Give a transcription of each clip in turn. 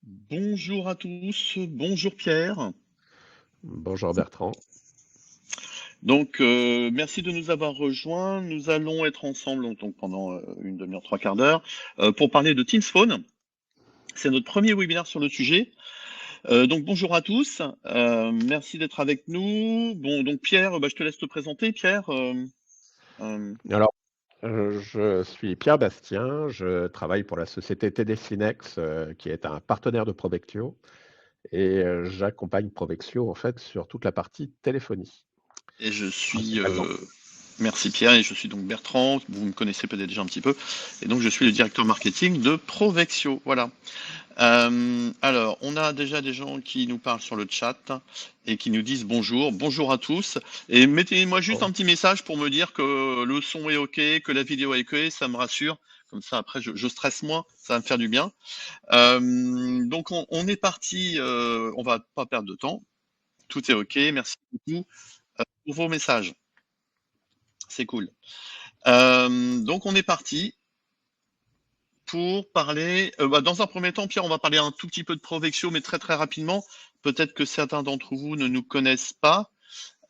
Bonjour à tous, bonjour Pierre. Bonjour Bertrand. Donc, merci de nous avoir rejoints. Nous allons être ensemble donc pendant une demi-heure, trois quarts d'heure, pour parler de Teams Phone. C'est notre premier webinaire sur le sujet. Donc, bonjour à tous. Merci d'être avec nous. Bon, donc Pierre, je te laisse te présenter. Pierre, euh, Alors, je suis Pierre Bastien, je travaille pour la société TD Synex, qui est un partenaire de Provectio et j'accompagne Provectio en fait sur toute la partie téléphonie, et je suis principalement. Merci Pierre, et je suis donc Bertrand. Vous me connaissez peut-être déjà un petit peu. Et donc, je suis le directeur marketing de Provexio. Voilà. Alors, on a déjà des gens qui nous parlent sur le chat et qui nous disent bonjour, bonjour à tous. Et mettez-moi juste Bon. un petit message pour me dire que le son est OK, que la vidéo est OK, ça me rassure. Comme ça, après, je stresse moins, ça va me faire du bien. Donc, on est parti, on va pas perdre de temps. Tout est OK, merci beaucoup pour vos messages. C'est cool. Donc, on est parti pour parler. Dans un premier temps, Pierre, on va parler un tout petit peu de Provexio, mais très très rapidement. Peut-être que certains d'entre vous ne nous connaissent pas.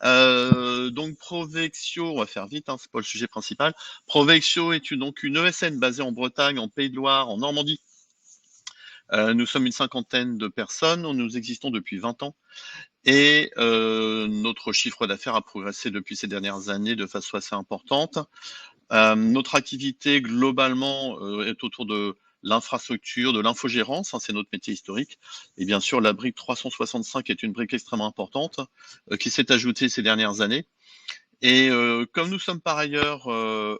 Donc Provexio, on va faire vite, hein, c'est pas le sujet principal. Provexio est donc une ESN basée en Bretagne, en Pays de Loire, en Normandie. Nous sommes une cinquantaine de personnes, nous existons depuis 20 ans et notre chiffre d'affaires a progressé depuis ces dernières années de façon assez importante. Notre activité globalement est autour de l'infrastructure, de l'infogérance, hein, c'est notre métier historique. Et bien sûr, la brique 365 est une brique extrêmement importante qui s'est ajoutée ces dernières années. Et comme nous sommes par ailleurs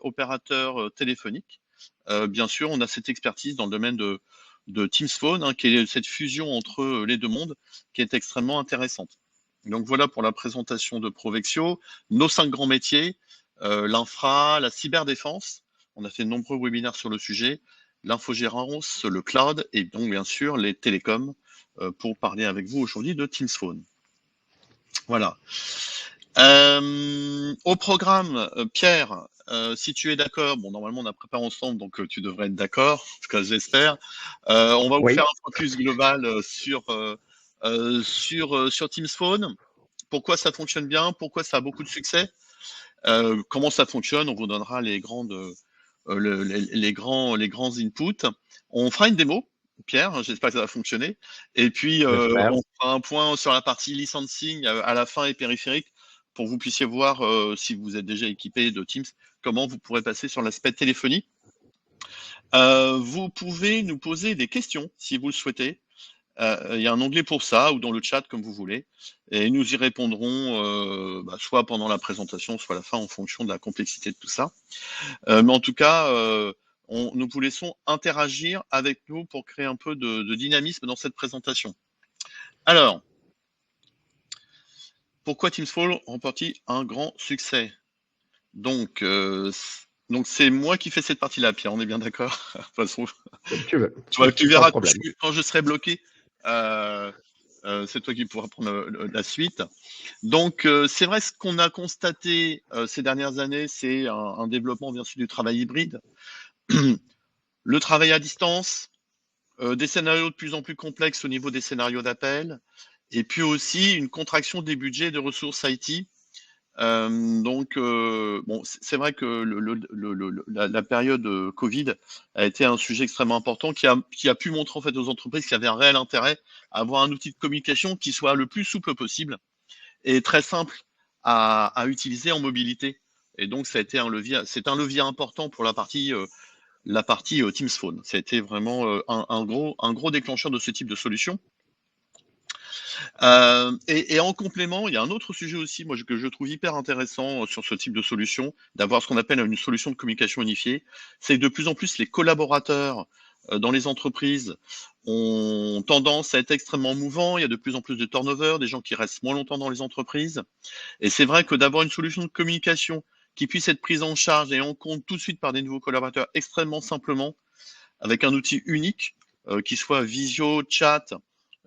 opérateurs téléphoniques, bien sûr, on a cette expertise dans le domaine de Teams Phone, hein, qui est cette fusion entre les deux mondes, qui est extrêmement intéressante. Donc voilà pour la présentation de Provexio, nos 5 grands métiers, l'infra, la cyberdéfense. On a fait de nombreux webinaires sur le sujet, l'infogérance, le cloud et donc bien sûr les télécoms pour parler avec vous aujourd'hui de Teams Phone. Voilà. Au programme, Pierre, si tu es d'accord, bon normalement on a préparé ensemble, donc tu devrais être d'accord, en tout cas j'espère. On va vous Oui, faire un focus global sur Teams Phone. Pourquoi ça fonctionne bien, pourquoi ça a beaucoup de succès, comment ça fonctionne, on vous donnera les grands inputs. On fera une démo, Pierre, j'espère que ça va fonctionner. Et puis, j'espère. on fera un point sur la partie licensing à la fin et périphérique pour que vous puissiez voir, si vous êtes déjà équipé de Teams, comment vous pourrez passer sur l'aspect téléphonie. Vous pouvez nous poser des questions si vous le souhaitez. Il y a un onglet pour ça ou dans le chat comme vous voulez. Et nous y répondrons soit pendant la présentation, soit à la fin en fonction de la complexité de tout ça. Mais en tout cas, nous vous laissons interagir avec nous pour créer un peu de dynamisme dans cette présentation. Alors, pourquoi Teams Fall remporte un grand succès? Donc c'est moi qui fais cette partie-là, Pierre, on est bien d'accord? De toute façon, Comme tu veux, tu sans verras problème. quand je serai bloqué. Euh, c'est toi qui pourras prendre la suite. Donc, c'est vrai, ce qu'on a constaté ces dernières années, c'est un développement bien sûr du travail hybride, le travail à distance, des scénarios de plus en plus complexes au niveau des scénarios d'appel, et puis aussi une contraction des budgets de ressources IT. Bon, c'est vrai que la période Covid a été un sujet extrêmement important qui a pu montrer en fait aux entreprises qu'il y avait un réel intérêt à avoir un outil de communication qui soit le plus souple possible et très simple à utiliser en mobilité. Et donc, ça a été un levier, c'est un levier important pour la partie Teams Phone. Ça a été vraiment un gros déclencheur de ce type de solution. Et en complément, il y a un autre sujet aussi, moi, que je trouve hyper intéressant sur ce type de solution, d'avoir ce qu'on appelle une solution de communication unifiée. C'est que de plus en plus les collaborateurs dans les entreprises ont tendance à être extrêmement mouvants. Il y a de plus en plus de turnover, des gens qui restent moins longtemps dans les entreprises. Et c'est vrai que d'avoir une solution de communication qui puisse être prise en charge et en compte tout de suite par des nouveaux collaborateurs extrêmement simplement, avec un outil unique, qui soit visio, chat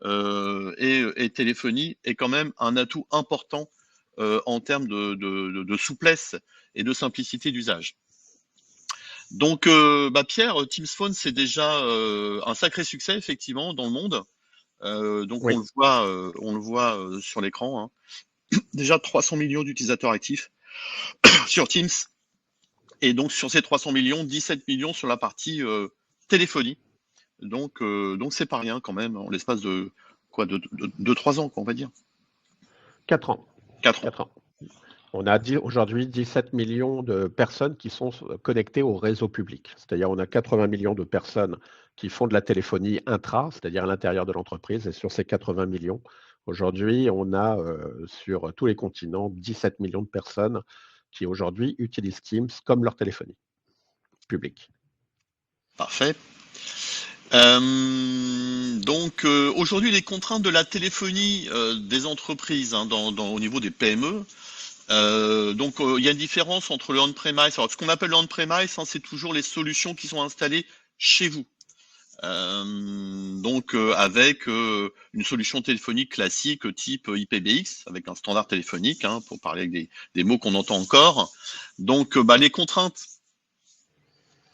et téléphonie, est quand même un atout important en termes de souplesse et de simplicité d'usage. Donc, Pierre, Teams Phone, c'est déjà un sacré succès, effectivement, dans le monde. Donc Oui, on le voit sur l'écran, hein. Déjà 300 millions d'utilisateurs actifs sur Teams. Et donc sur ces 300 millions, 17 millions sur la partie téléphonie. Donc c'est pas rien quand même, en l'espace de quoi, de 3 ans, quoi, on va dire. 4 ans. 4 ans. 4 ans. On a aujourd'hui 17 millions de personnes qui sont connectées au réseau public. C'est-à-dire on a 80 millions de personnes qui font de la téléphonie intra, c'est-à-dire à l'intérieur de l'entreprise. Et sur ces 80 millions, aujourd'hui, on a sur tous les continents 17 millions de personnes qui aujourd'hui utilisent Teams comme leur téléphonie publique. Parfait. Aujourd'hui, les contraintes de la téléphonie des entreprises, hein, au niveau des PME. Il y a une différence entre le on-premise. Alors, ce qu'on appelle le on-premise, hein, c'est toujours les solutions qui sont installées chez vous. Avec une solution téléphonique classique type IPBX, avec un standard téléphonique, hein, pour parler avec des mots qu'on entend encore. Les contraintes,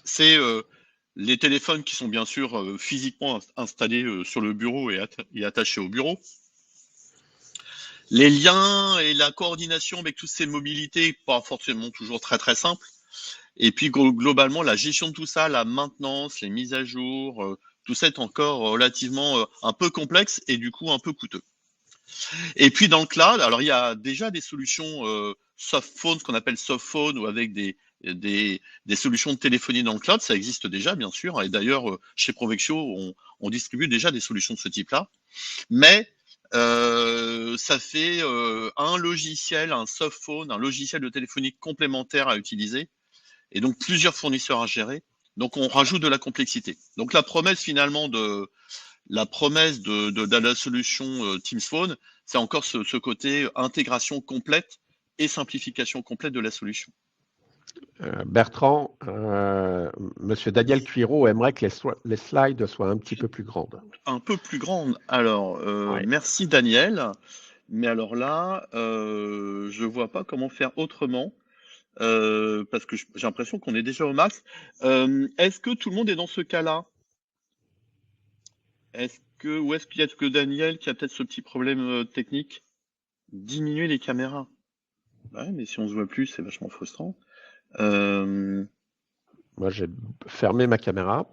c'est les téléphones qui sont bien sûr physiquement installés sur le bureau et attachés au bureau. Les liens et la coordination avec toutes ces mobilités, pas forcément toujours très très simples. Et puis globalement, la gestion de tout ça, la maintenance, les mises à jour, tout ça est encore relativement un peu complexe et du coup un peu coûteux. Et puis dans le cloud, alors il y a déjà des solutions soft phone, ce qu'on appelle soft phone, ou avec des solutions de téléphonie dans le cloud, ça existe déjà bien sûr. Et d'ailleurs, chez Provexio, on distribue déjà des solutions de ce type-là. Mais ça fait un logiciel, un soft phone, un logiciel de téléphonie complémentaire à utiliser, et donc plusieurs fournisseurs à gérer. Donc on rajoute de la complexité. Donc la promesse finalement de la solution Teams Phone, c'est encore ce côté intégration complète et simplification complète de la solution. Bertrand, Monsieur Daniel Cuiro aimerait que les slides soient un petit peu plus grandes. Un peu plus grande. Alors, Ouais. merci Daniel. Mais alors là, je vois pas comment faire autrement. Parce que j'ai l'impression qu'on est déjà au max. Est-ce que tout le monde est dans ce cas-là? Ou est-ce qu'il y a que Daniel qui a peut-être ce petit problème technique? Diminuer les caméras. Ouais, mais si on se voit plus, c'est vachement frustrant. Euh, Moi, j'ai fermé ma caméra.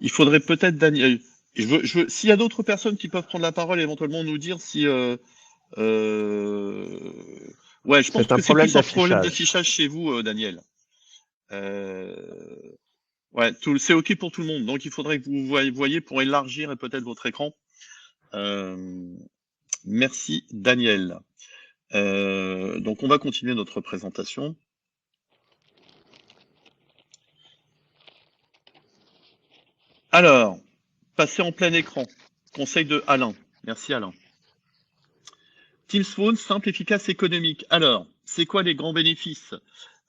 il faudrait peut-être Daniel. S'il y a d'autres personnes qui peuvent prendre la parole, et éventuellement nous dire si. Euh, ouais, je pense C'est un que c'est problème plus un problème d'affichage. d'affichage chez vous, Daniel. Euh, Ouais, c'est OK pour tout le monde. Donc, il faudrait que vous voyez pour élargir peut-être votre écran. Euh, Merci, Daniel. Donc, on va continuer notre présentation. Alors, passer en plein écran. Conseil de Alain. Merci, Alain. Teams Phone, simple, efficace, économique. Alors, c'est quoi les grands bénéfices?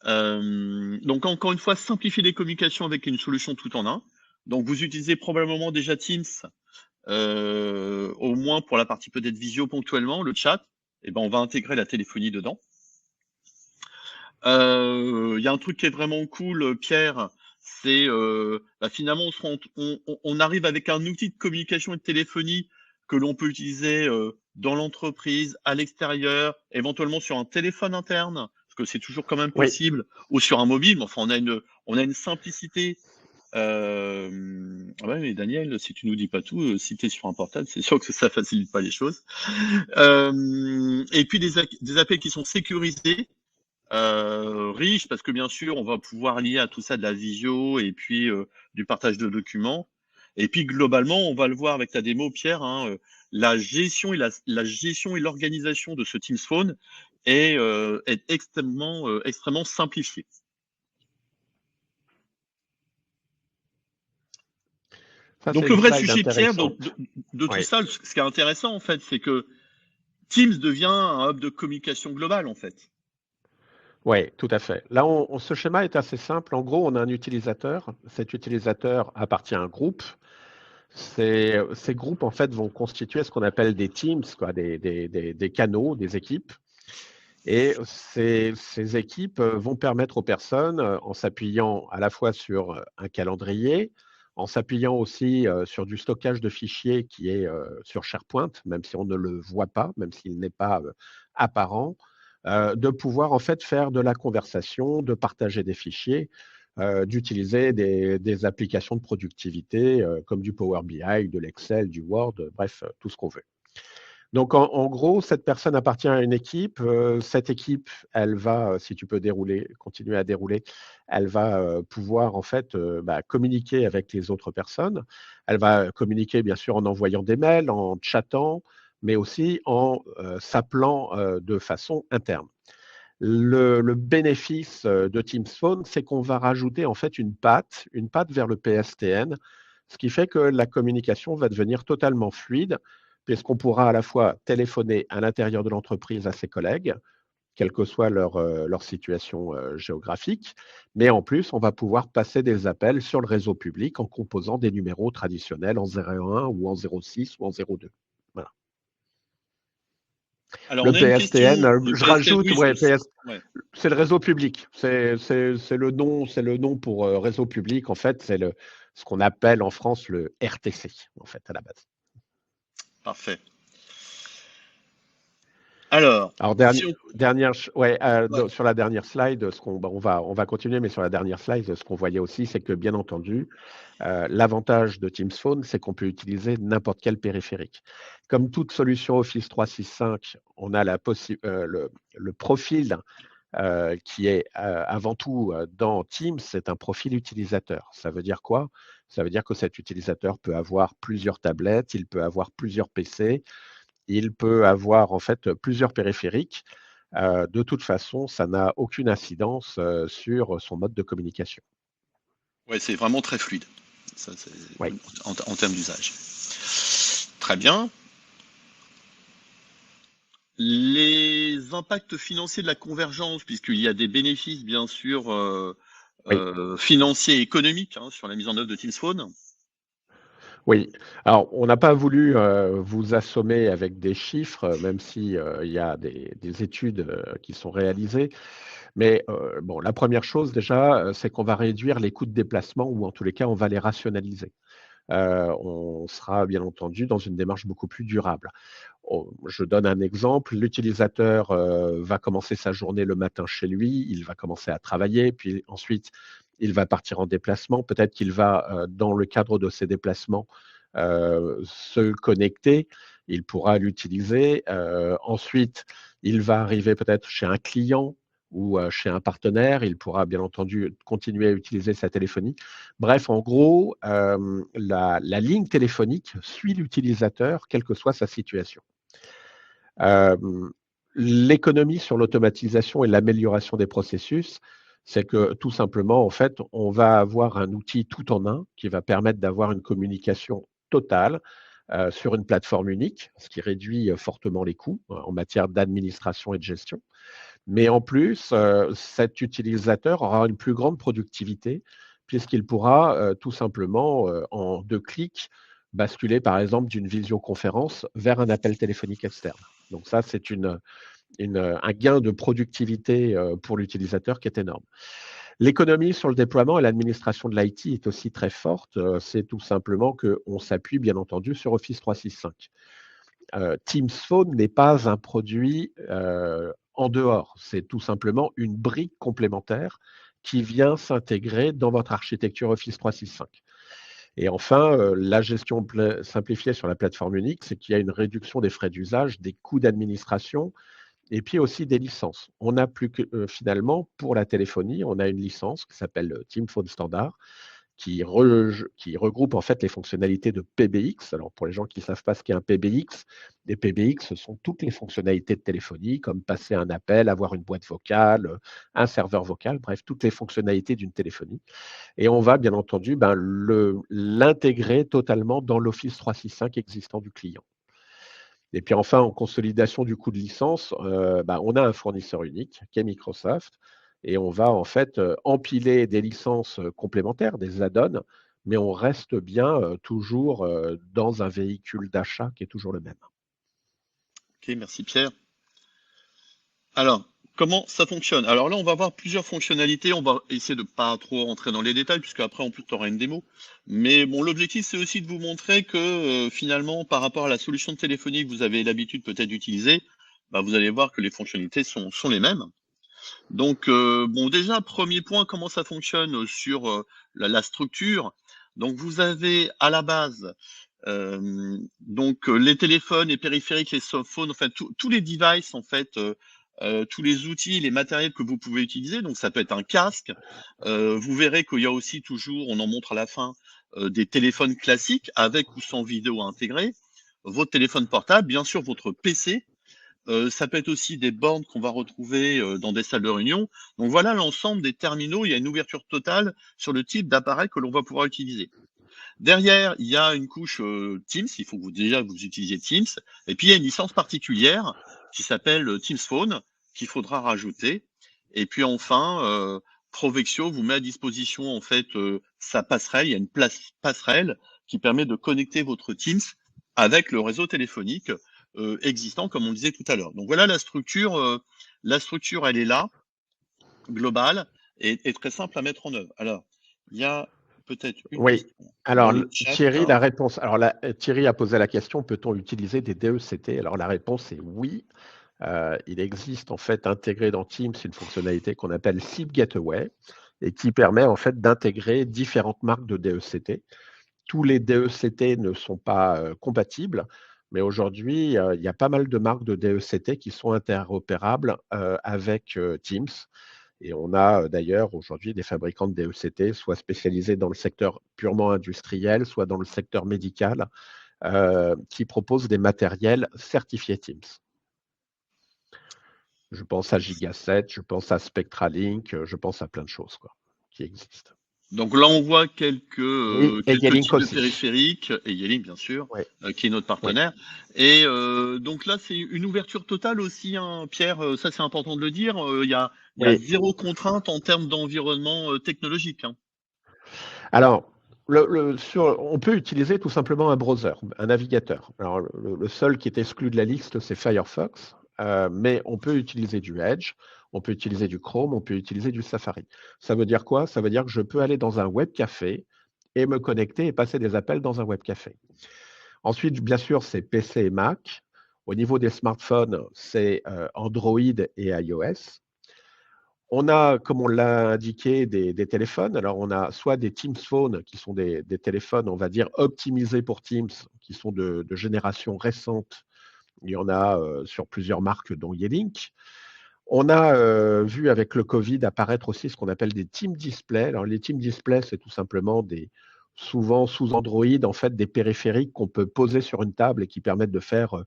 Donc, encore une fois, simplifier les communications avec une solution tout en un. Donc, vous utilisez probablement déjà Teams, au moins pour la partie peut-être visio ponctuellement, le chat. Et ben, on va intégrer la téléphonie dedans. Il y a un truc qui est vraiment cool, Pierre, c'est finalement on arrive avec un outil de communication et de téléphonie que l'on peut utiliser dans l'entreprise, à l'extérieur, éventuellement sur un téléphone interne, parce que c'est toujours quand même Oui, possible, ou sur un mobile, mais enfin on a une simplicité. Ouais, mais Daniel, si tu nous dis pas tout, si tu es sur un portable, c'est sûr que ça facilite pas les choses. Et puis des appels qui sont sécurisés, riche parce que bien sûr, on va pouvoir lier à tout ça de la visio et puis du partage de documents. Et puis globalement, on va le voir avec ta démo, Pierre, hein, la gestion et la gestion et l'organisation de ce Teams Phone est extrêmement simplifiée. ça Donc c'est le une vrai slide sujet, Pierre, intéressante. de tout Oui, ça, ce qui est intéressant en fait, c'est que Teams devient un hub de communication globale en fait. ouais, tout à fait. Là, ce schéma est assez simple. En gros, on a un utilisateur. Cet utilisateur appartient à un groupe. Ces groupes, en fait, vont constituer ce qu'on appelle des teams, quoi, des canaux, des équipes. Et ces équipes vont permettre aux personnes, en s'appuyant à la fois sur un calendrier, en s'appuyant aussi sur du stockage de fichiers qui est sur SharePoint, même si on ne le voit pas, même s'il n'est pas apparent, de pouvoir en fait faire de la conversation, de partager des fichiers, d'utiliser des applications de productivité comme du Power BI, de l'Excel, du Word, bref, tout ce qu'on veut. Donc en gros, cette personne appartient à une équipe. Cette équipe, elle va, si tu peux dérouler, continuer à dérouler, elle va pouvoir en fait communiquer avec les autres personnes. Elle va communiquer bien sûr en envoyant des mails, en chattant, mais aussi en s'appelant de façon interne. Le bénéfice de Teams Phone, c'est qu'on va rajouter en fait une patte vers le PSTN, ce qui fait que la communication va devenir totalement fluide, puisqu'on pourra à la fois téléphoner à l'intérieur de l'entreprise à ses collègues, quelle que soit leur situation géographique, mais en plus, on va pouvoir passer des appels sur le réseau public en composant des numéros traditionnels en 01 ou en 06 ou en 02. Voilà. Alors, Le on a une question. PSTN, Le je PSTN, rajoute, oui, ouais, ouais. c'est le réseau public. C'est le nom pour réseau public. En fait, c'est ce qu'on appelle en France le RTC, en fait, à la base. Parfait. Alors, Alors, si on... ouais, ouais. sur la dernière slide, on va continuer, mais sur la dernière slide, ce qu'on voyait aussi, c'est que bien entendu, l'avantage de Teams Phone, c'est qu'on peut utiliser n'importe quel périphérique. Comme toute solution Office 365, on a le profil qui est avant tout dans Teams, c'est un profil utilisateur. Ça veut dire quoi? Ça veut dire que cet utilisateur peut avoir plusieurs tablettes, il peut avoir plusieurs PC, il peut avoir en fait plusieurs périphériques. De toute façon, ça n'a aucune incidence sur son mode de communication. Ouais, c'est vraiment très fluide. Ça, Oui. en termes d'usage. Très bien. Les impacts financiers de la convergence, puisqu'il y a des bénéfices, bien sûr, Oui. financiers et économiques sur la mise en œuvre de Teams Phone. Oui, alors on n'a pas voulu vous assommer avec des chiffres, même si il y a des études qui sont réalisées. Mais bon, la première chose déjà, c'est qu'on va réduire les coûts de déplacement ou en tous les cas, on va les rationaliser. On sera bien entendu dans une démarche beaucoup plus durable. Je donne un exemple, l'utilisateur va commencer sa journée le matin chez lui, il va commencer à travailler, puis ensuite il va partir en déplacement. Peut-être qu'il va, dans le cadre de ses déplacements, se connecter, il pourra l'utiliser. Ensuite, il va arriver peut-être chez un client ou chez un partenaire, il pourra bien entendu continuer à utiliser sa téléphonie. Bref, en gros, la ligne téléphonique suit l'utilisateur, quelle que soit sa situation. L'économie sur l'automatisation et l'amélioration des processus, c'est que tout simplement, en fait, on va avoir un outil tout en un qui va permettre d'avoir une communication totale sur une plateforme unique, ce qui réduit fortement les coûts en matière d'administration et de gestion. Mais en plus, cet utilisateur aura une plus grande productivité puisqu'il pourra tout simplement, en 2 clics, basculer par exemple d'une visioconférence vers un appel téléphonique externe. Donc ça, c'est un gain de productivité pour l'utilisateur qui est énorme. L'économie sur le déploiement et l'administration de l'IT est aussi très forte. C'est tout simplement qu'on s'appuie bien entendu sur Office 365. Teams Phone n'est pas un produit en dehors, c'est tout simplement une brique complémentaire qui vient s'intégrer dans votre architecture Office 365. Et enfin, la gestion simplifiée sur la plateforme unique, c'est qu'il y a une réduction des frais d'usage, des coûts d'administration et puis aussi des licences. On n'a plus que finalement, pour la téléphonie, on a une licence qui s'appelle Team Phone Standard qui regroupe en fait les fonctionnalités de PBX. Alors pour les gens qui ne savent pas ce qu'est un PBX, les PBX, ce sont toutes les fonctionnalités de téléphonie, comme passer un appel, avoir une boîte vocale, un serveur vocal, bref, toutes les fonctionnalités d'une téléphonie. Et on va bien entendu l'intégrer totalement dans l'Office 365 existant du client. Et puis enfin, en consolidation du coût de licence, on a un fournisseur unique qui est Microsoft et on va en fait empiler des licences complémentaires, des add-ons, mais on reste bien toujours dans un véhicule d'achat qui est toujours le même. Ok, merci Pierre. Alors, comment ça fonctionne? Alors là, on va voir plusieurs fonctionnalités. On va essayer de pas trop rentrer dans les détails, puisque après, en plus, tu auras une démo. Mais bon, l'objectif, c'est aussi de vous montrer que finalement, par rapport à la solution de téléphonie que vous avez l'habitude peut-être d'utiliser, bah, vous allez voir que les fonctionnalités sont les mêmes. Donc, bon, déjà, premier point, comment ça fonctionne sur la structure. Donc, vous avez à la base donc les téléphones, les périphériques, les softphones, enfin tous les devices en fait, tous les outils, les matériels que vous pouvez utiliser. Donc ça peut être un casque. Vous verrez qu'il y a aussi toujours, on en montre à la fin, des téléphones classiques avec ou sans vidéo intégrée. Votre téléphone portable, bien sûr votre PC. Ça peut être aussi des bornes qu'on va retrouver dans des salles de réunion. Donc voilà l'ensemble des terminaux. Il y a une ouverture totale sur le type d'appareil que l'on va pouvoir utiliser. Derrière, il y a une couche Teams, il faut que vous utilisiez Teams. Et puis il y a une licence particulière qui s'appelle Teams Phone qu'il faudra rajouter. Et puis enfin, Provexio vous met à disposition en fait sa passerelle. Il y a une passerelle qui permet de connecter votre Teams avec le réseau téléphonique existant, comme on disait tout à l'heure. Donc voilà la structure. La structure, elle est là, globale, et très simple à mettre en œuvre. Alors, il y a peut-être une Oui. question dans Alors, le chat. Thierry, la réponse. Alors, Thierry a posé la question, peut-on utiliser des DECT? Alors, la réponse est oui. Il existe en fait intégré dans Teams une fonctionnalité qu'on appelle SIP Gateway et qui permet en fait d'intégrer différentes marques de DECT. Tous les DECT ne sont pas compatibles, mais aujourd'hui, il y a pas mal de marques de DECT qui sont interopérables avec Teams. Et on a d'ailleurs aujourd'hui des fabricants de DECT, soit spécialisés dans le secteur purement industriel, soit dans le secteur médical, qui proposent des matériels certifiés Teams. Je pense à Gigaset, je pense à Spectralink, je pense à plein de choses qui existent. Donc là, on voit quelques, Oui, et quelques Yealink types de aussi. périphériques, et Yealink bien sûr, Oui, qui est notre oui, partenaire. Et donc là, c'est une ouverture totale aussi, hein, Pierre, ça c'est important de le dire. Il y a oui. zéro contrainte en termes d'environnement technologique, hein. Alors, on peut utiliser tout simplement un browser, un navigateur. Alors, le seul qui est exclu de la liste, c'est Firefox, mais on peut utiliser du Edge, on peut utiliser du Chrome, on peut utiliser du Safari. Ça veut dire quoi? Ça veut dire que je peux aller dans un web café et me connecter et passer des appels dans un web café. Ensuite, bien sûr, c'est PC et Mac. Au niveau des smartphones, c'est Android et iOS. On a, comme on l'a indiqué, des téléphones. Alors, on a soit des Teams Phone, qui sont des téléphones, on va dire, optimisés pour Teams, qui sont de génération récente. Il y en a sur plusieurs marques, dont Yealink. On a vu avec le Covid apparaître aussi ce qu'on appelle des Team Display. Alors, les Team Display, c'est tout simplement souvent sous Android, en fait, des périphériques qu'on peut poser sur une table et qui permettent de faire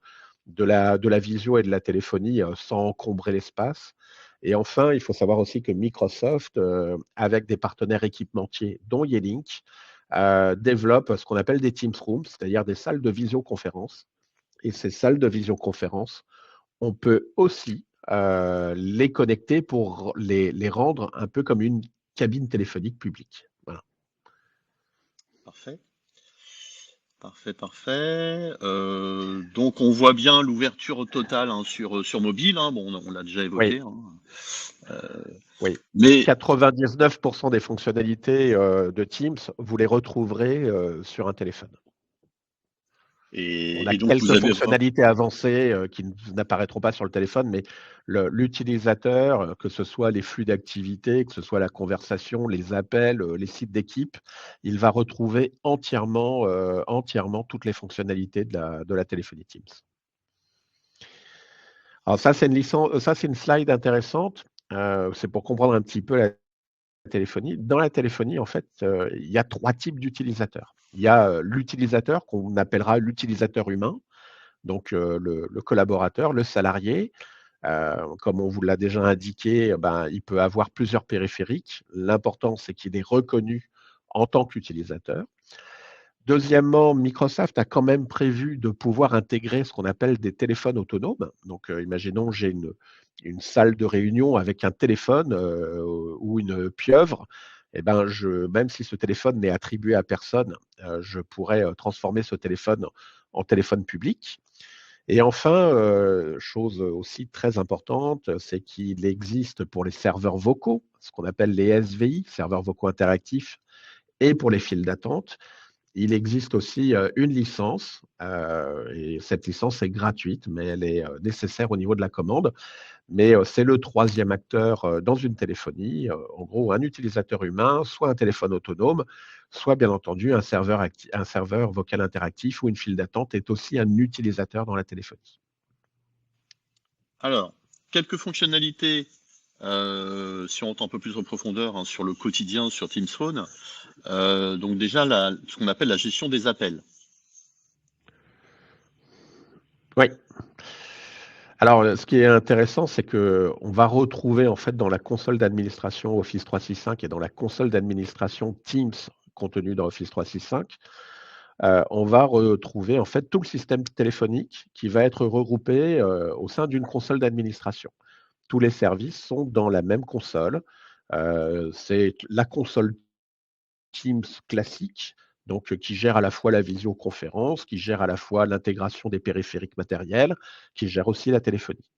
de la visio et de la téléphonie sans encombrer l'espace. Et enfin, il faut savoir aussi que Microsoft, avec des partenaires équipementiers, dont Yealink, développe ce qu'on appelle des Teams Rooms, c'est-à-dire des salles de visioconférence. Et ces salles de visioconférence, on peut aussi les connecter pour les rendre un peu comme une cabine téléphonique publique. Voilà. Parfait. Parfait, parfait. Donc on voit bien l'ouverture totale hein, sur mobile, hein. Bon, on l'a déjà Oui, évoqué, hein. oui. Mais 99% des fonctionnalités de Teams, vous les retrouverez sur un téléphone. On a et donc vous quelques avez fonctionnalités avancées qui n'apparaîtront pas sur le téléphone, mais l'utilisateur, que ce soit les flux d'activité, que ce soit la conversation, les appels, les sites d'équipe, il va retrouver entièrement toutes les fonctionnalités de la téléphonie Teams. Alors ça, c'est une slide intéressante. C'est pour comprendre un petit peu la téléphonie. Dans la téléphonie, en fait, il y a 3 types d'utilisateurs. Il y a l'utilisateur qu'on appellera l'utilisateur humain, donc le collaborateur, le salarié. Comme on vous l'a déjà indiqué, ben, il peut avoir plusieurs périphériques. L'important, c'est qu'il est reconnu en tant qu'utilisateur. Deuxièmement, Microsoft a quand même prévu de pouvoir intégrer ce qu'on appelle des téléphones autonomes. Donc, imaginons j'ai une salle de réunion avec un téléphone ou une pieuvre. Eh ben, même si ce téléphone n'est attribué à personne, je pourrais transformer ce téléphone en téléphone public. Et enfin, chose aussi très importante, c'est qu'il existe pour les serveurs vocaux, ce qu'on appelle les SVI, serveurs vocaux interactifs, et pour les files d'attente, il existe aussi, une licence, et cette licence est gratuite, mais elle est, nécessaire au niveau de la commande. Mais, c'est le troisième acteur, dans une téléphonie, en gros un utilisateur humain, soit un téléphone autonome, soit bien entendu un serveur vocal interactif ou une file d'attente est aussi un utilisateur dans la téléphonie. Alors, quelques fonctionnalités, si on rentre un peu plus en profondeur, hein, sur le quotidien sur Teams Phone. Donc déjà, ce qu'on appelle la gestion des appels. Oui. Alors, ce qui est intéressant, c'est qu'on va retrouver en fait dans la console d'administration Office 365 et dans la console d'administration Teams contenue dans Office 365, on va retrouver en fait tout le système téléphonique qui va être regroupé, au sein d'une console d'administration. Tous les services sont dans la même console. C'est la console Teams classique, donc qui gère à la fois la visioconférence, qui gère à la fois l'intégration des périphériques matériels, qui gère aussi la téléphonie.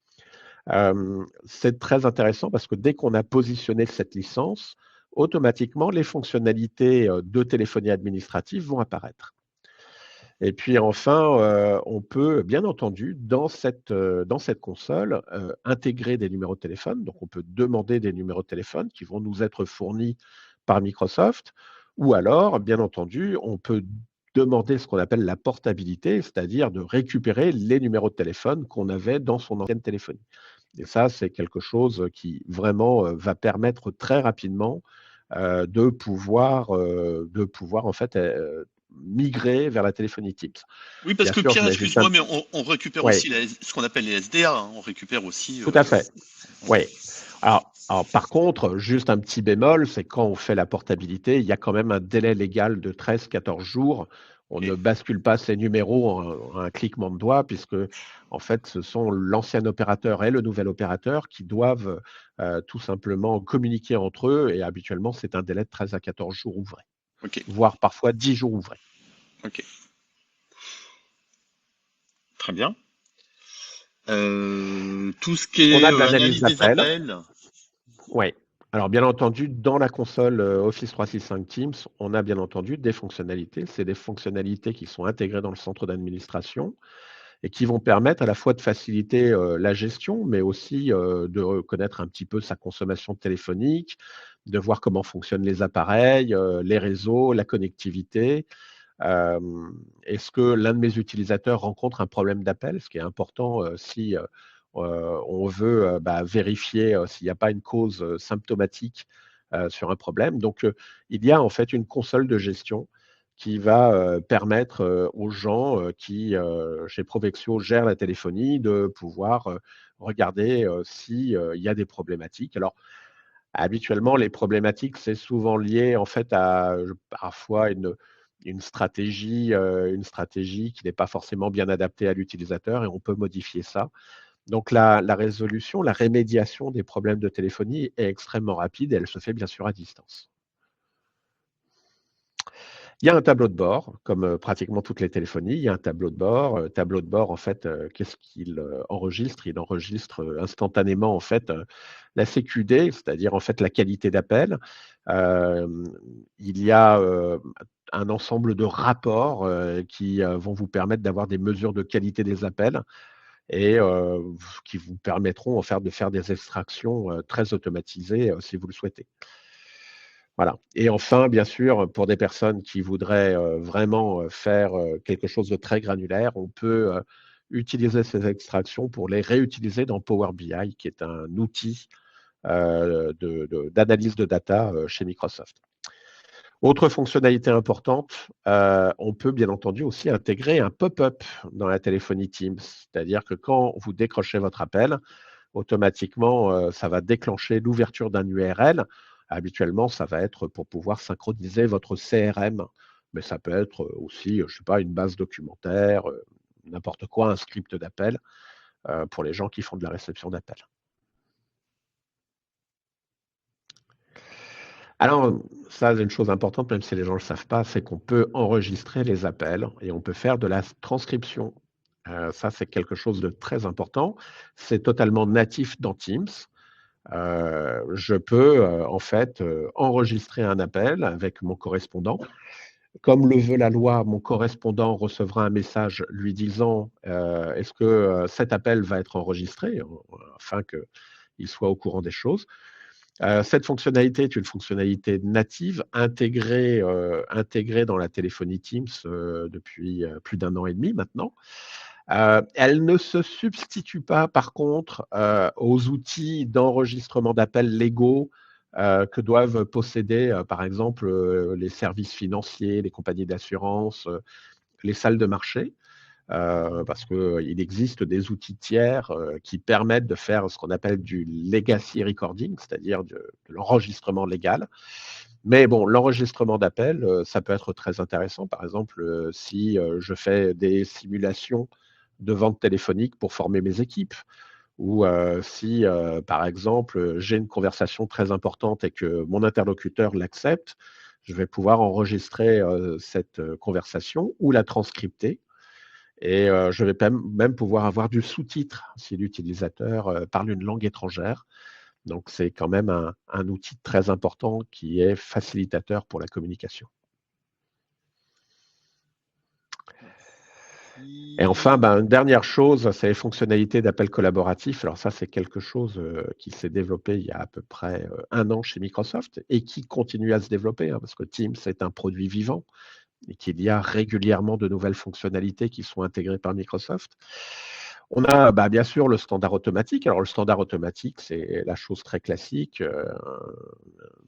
C'est très intéressant parce que dès qu'on a positionné cette licence, automatiquement les fonctionnalités, de téléphonie administrative vont apparaître. Et puis enfin, on peut bien entendu dans cette console, intégrer des numéros de téléphone. Donc on peut demander des numéros de téléphone qui vont nous être fournis par Microsoft ou alors, bien entendu, on peut demander ce qu'on appelle la portabilité, c'est-à-dire de récupérer les numéros de téléphone qu'on avait dans son ancienne téléphonie. Et ça, c'est quelque chose qui vraiment, va permettre très rapidement, de pouvoir en fait, migrer vers la téléphonie Teams. Oui, parce Bien que sûr, je Pierre, mets juste un excuse-moi, mais on récupère ouais, aussi ce qu'on appelle les SDA, hein. On récupère aussi. tout à fait, ouais. Alors par contre, juste un petit bémol, c'est quand on fait la portabilité, il y a quand même un délai légal de 13-14 jours. On ne Ok. bascule pas ces numéros en un cliquement de doigts puisque, en fait, ce sont l'ancien opérateur et le nouvel opérateur qui doivent, tout simplement communiquer entre eux et habituellement, c'est un délai de 13 à 14 jours ouvrés, Ok. voire parfois 10 jours ouvrés. Ok. Très bien. Tout ce qui On est a de l'analyse analyse des d'appels. appels. Ouais. Alors bien entendu, dans la console, Office 365 Teams, on a bien entendu des fonctionnalités. C'est des fonctionnalités qui sont intégrées dans le centre d'administration et qui vont permettre à la fois de faciliter, la gestion, mais aussi, de reconnaître un petit peu sa consommation téléphonique, de voir comment fonctionnent les appareils, les réseaux, la connectivité. Est-ce que l'un de mes utilisateurs rencontre un problème d'appel? Ce qui est important, si, on veut, vérifier, s'il n'y a pas une cause, symptomatique, sur un problème. Donc, il y a en fait une console de gestion qui va, permettre, aux gens, qui, chez Provexio gèrent la téléphonie de pouvoir, regarder, si, il y a des problématiques. Alors habituellement, les problématiques, c'est souvent lié en fait à, parfois une stratégie qui n'est pas forcément bien adaptée à l'utilisateur et on peut modifier ça. Donc la résolution, la rémédiation des problèmes de téléphonie est extrêmement rapide et elle se fait bien sûr à distance. Il y a un tableau de bord, comme, pratiquement toutes les téléphonies, il y a un tableau de bord en fait, qu'est-ce qu'il, enregistre? Il enregistre, instantanément en fait, la CQD, c'est-à-dire en fait la qualité d'appel. Hem, il y a, un ensemble de rapports, qui, vont vous permettre d'avoir des mesures de qualité des appels et qui vous permettront en faire de faire des extractions, très automatisées, si vous le souhaitez. Voilà et enfin, bien sûr, pour des personnes qui voudraient, vraiment, faire, quelque chose de très granulaire, on peut, utiliser ces extractions pour les réutiliser dans Power BI qui est un outil, d'analyse de data, chez Microsoft. Autre fonctionnalité importante, on peut bien entendu aussi intégrer un pop-up dans la téléphonie Teams. C'est-à-dire que quand vous décrochez votre appel, automatiquement, ça va déclencher l'ouverture d'un URL. Habituellement, ça va être pour pouvoir synchroniser votre CRM, mais ça peut être aussi, je sais pas, une base documentaire, n'importe quoi, un script d'appel, pour les gens qui font de la réception d'appels. Alors, ça, c'est une chose importante, même si les gens ne le savent pas, c'est qu'on peut enregistrer les appels et on peut faire de la transcription Ça, c'est quelque chose de très important. C'est totalement natif dans Teams. Je peux, en fait, enregistrer un appel avec mon correspondant. Comme le veut la loi, mon correspondant recevra un message lui disant, est-ce que, cet appel va être enregistré? Afin qu'il soit au courant des choses. Cette fonctionnalité est une fonctionnalité native intégrée dans la téléphonie Teams, depuis, plus d'1 an et demi maintenant. Elle ne se substitue pas par contre, aux outils d'enregistrement d'appels légaux, que doivent posséder, par exemple, les services financiers, les compagnies d'assurance, les salles de marché. Parce qu'il existe des outils tiers, qui permettent de faire ce qu'on appelle du legacy recording, c'est-à-dire de l'enregistrement légal. Mais bon, l'enregistrement d'appels, ça peut être très intéressant. Par exemple, si, je fais des simulations de vente téléphonique pour former mes équipes ou, si, par exemple, j'ai une conversation très importante et que mon interlocuteur l'accepte, je vais pouvoir enregistrer, cette, conversation ou la transcripter et je vais même pouvoir avoir du sous-titre si l'utilisateur, parle une langue étrangère. Donc c'est quand même un outil très important qui est facilitateur pour la communication. Et enfin, Merci. une dernière chose, c'est les fonctionnalités d'appel collaboratif. Alors ça, c'est quelque chose, qui s'est développé il y a à peu près, 1 an chez Microsoft et qui continue à se développer, hein, parce que Teams est un produit vivant et qu'il y a régulièrement de nouvelles fonctionnalités qui sont intégrées par Microsoft. On a, bien sûr le standard automatique. Alors le standard automatique, c'est la chose très classique,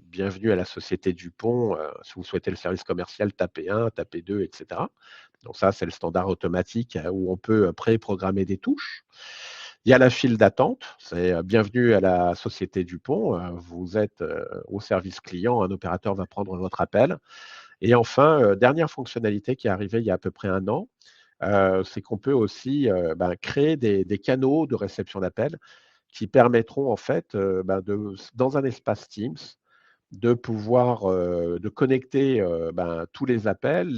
bienvenue à la société Dupont, si vous souhaitez le service commercial, tapez 1, tapez 2 et cetera. Donc ça, c'est le standard automatique, où on peut, préprogrammer des touches. Il y a la file d'attente, c'est, bienvenue à la société Dupont, vous êtes, au service client, un opérateur va prendre votre appel. Et enfin, dernière fonctionnalité qui est arrivée il y a à peu près 1 an, c'est qu'on peut aussi, créer des canaux de réception d'appels qui permettront en fait, dans un espace Teams, de pouvoir, de connecter, tous les appels,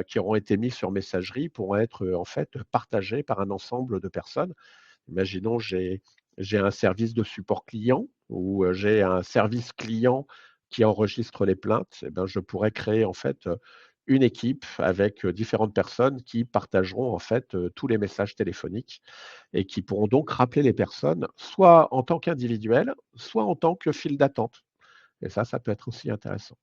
qui auront été mis sur messagerie pourront être, en fait, partagés par un ensemble de personnes. Imaginons, j'ai un service de support client ou, j'ai un service client qui enregistre les plaintes et je pourrais créer en fait, une équipe avec, différentes personnes qui partageront en fait, tous les messages téléphoniques et qui pourront donc rappeler les personnes, soit en tant qu'individuel, soit en tant que file d'attente et ça peut être aussi intéressant.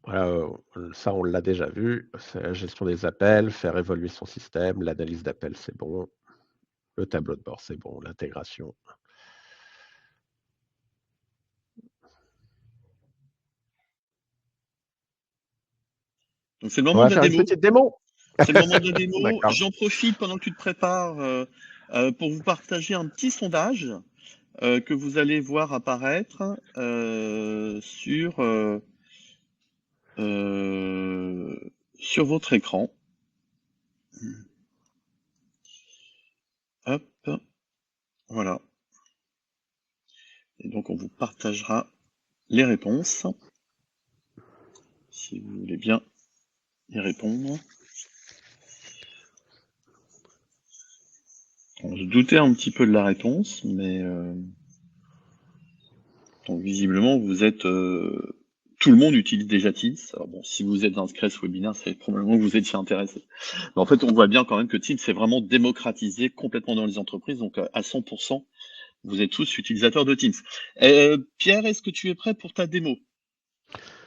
Voilà, ça on l'a déjà vu, c'est la gestion des appels, faire évoluer son système, l'analyse d'appels, c'est bon. Le tableau de bord, c'est bon, l'intégration. Donc c'est le On moment va de la faire une démo. petite démo. C'est le moment de la démo. D'accord. J'en profite pendant que tu te prépares pour vous partager un petit sondage que vous allez voir apparaître euh, sur votre écran. Hop, voilà. Et donc on vous partagera les réponses, si vous voulez bien y répondre. On se doutait un petit peu de la réponse, mais donc visiblement vous êtes tout le monde utilise déjà Teams. Alors bon, si vous êtes inscrit à ce webinaire, c'est probablement que vous étiez intéressé. Mais en fait, on voit bien quand même que Teams est vraiment démocratisé complètement dans les entreprises, donc à 100%, vous êtes tous utilisateurs de Teams. Pierre, est-ce que tu es prêt pour ta démo?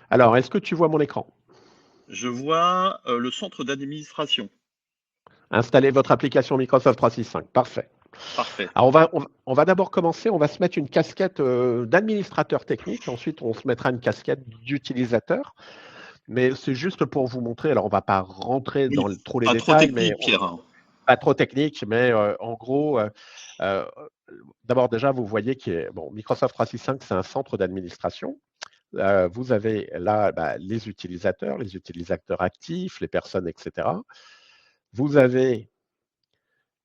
Alors, est-ce que tu vois mon écran? Je vois le centre d'administration. Installez votre application Microsoft 365. Parfait. Parfait. Alors, on va d'abord commencer, on va se mettre une casquette, d'administrateur technique, ensuite on se mettra une casquette d'utilisateur. Mais c'est juste pour vous montrer, alors on va pas rentrer Oui, dans trop les pas trop détails, mais technique, Pierre, hein. pas trop technique, mais en gros, heu, d'abord déjà vous voyez que bon, Microsoft 365, c'est un centre d'administration. Vous avez là, les utilisateurs actifs, les personnes, et cetera. Vous avez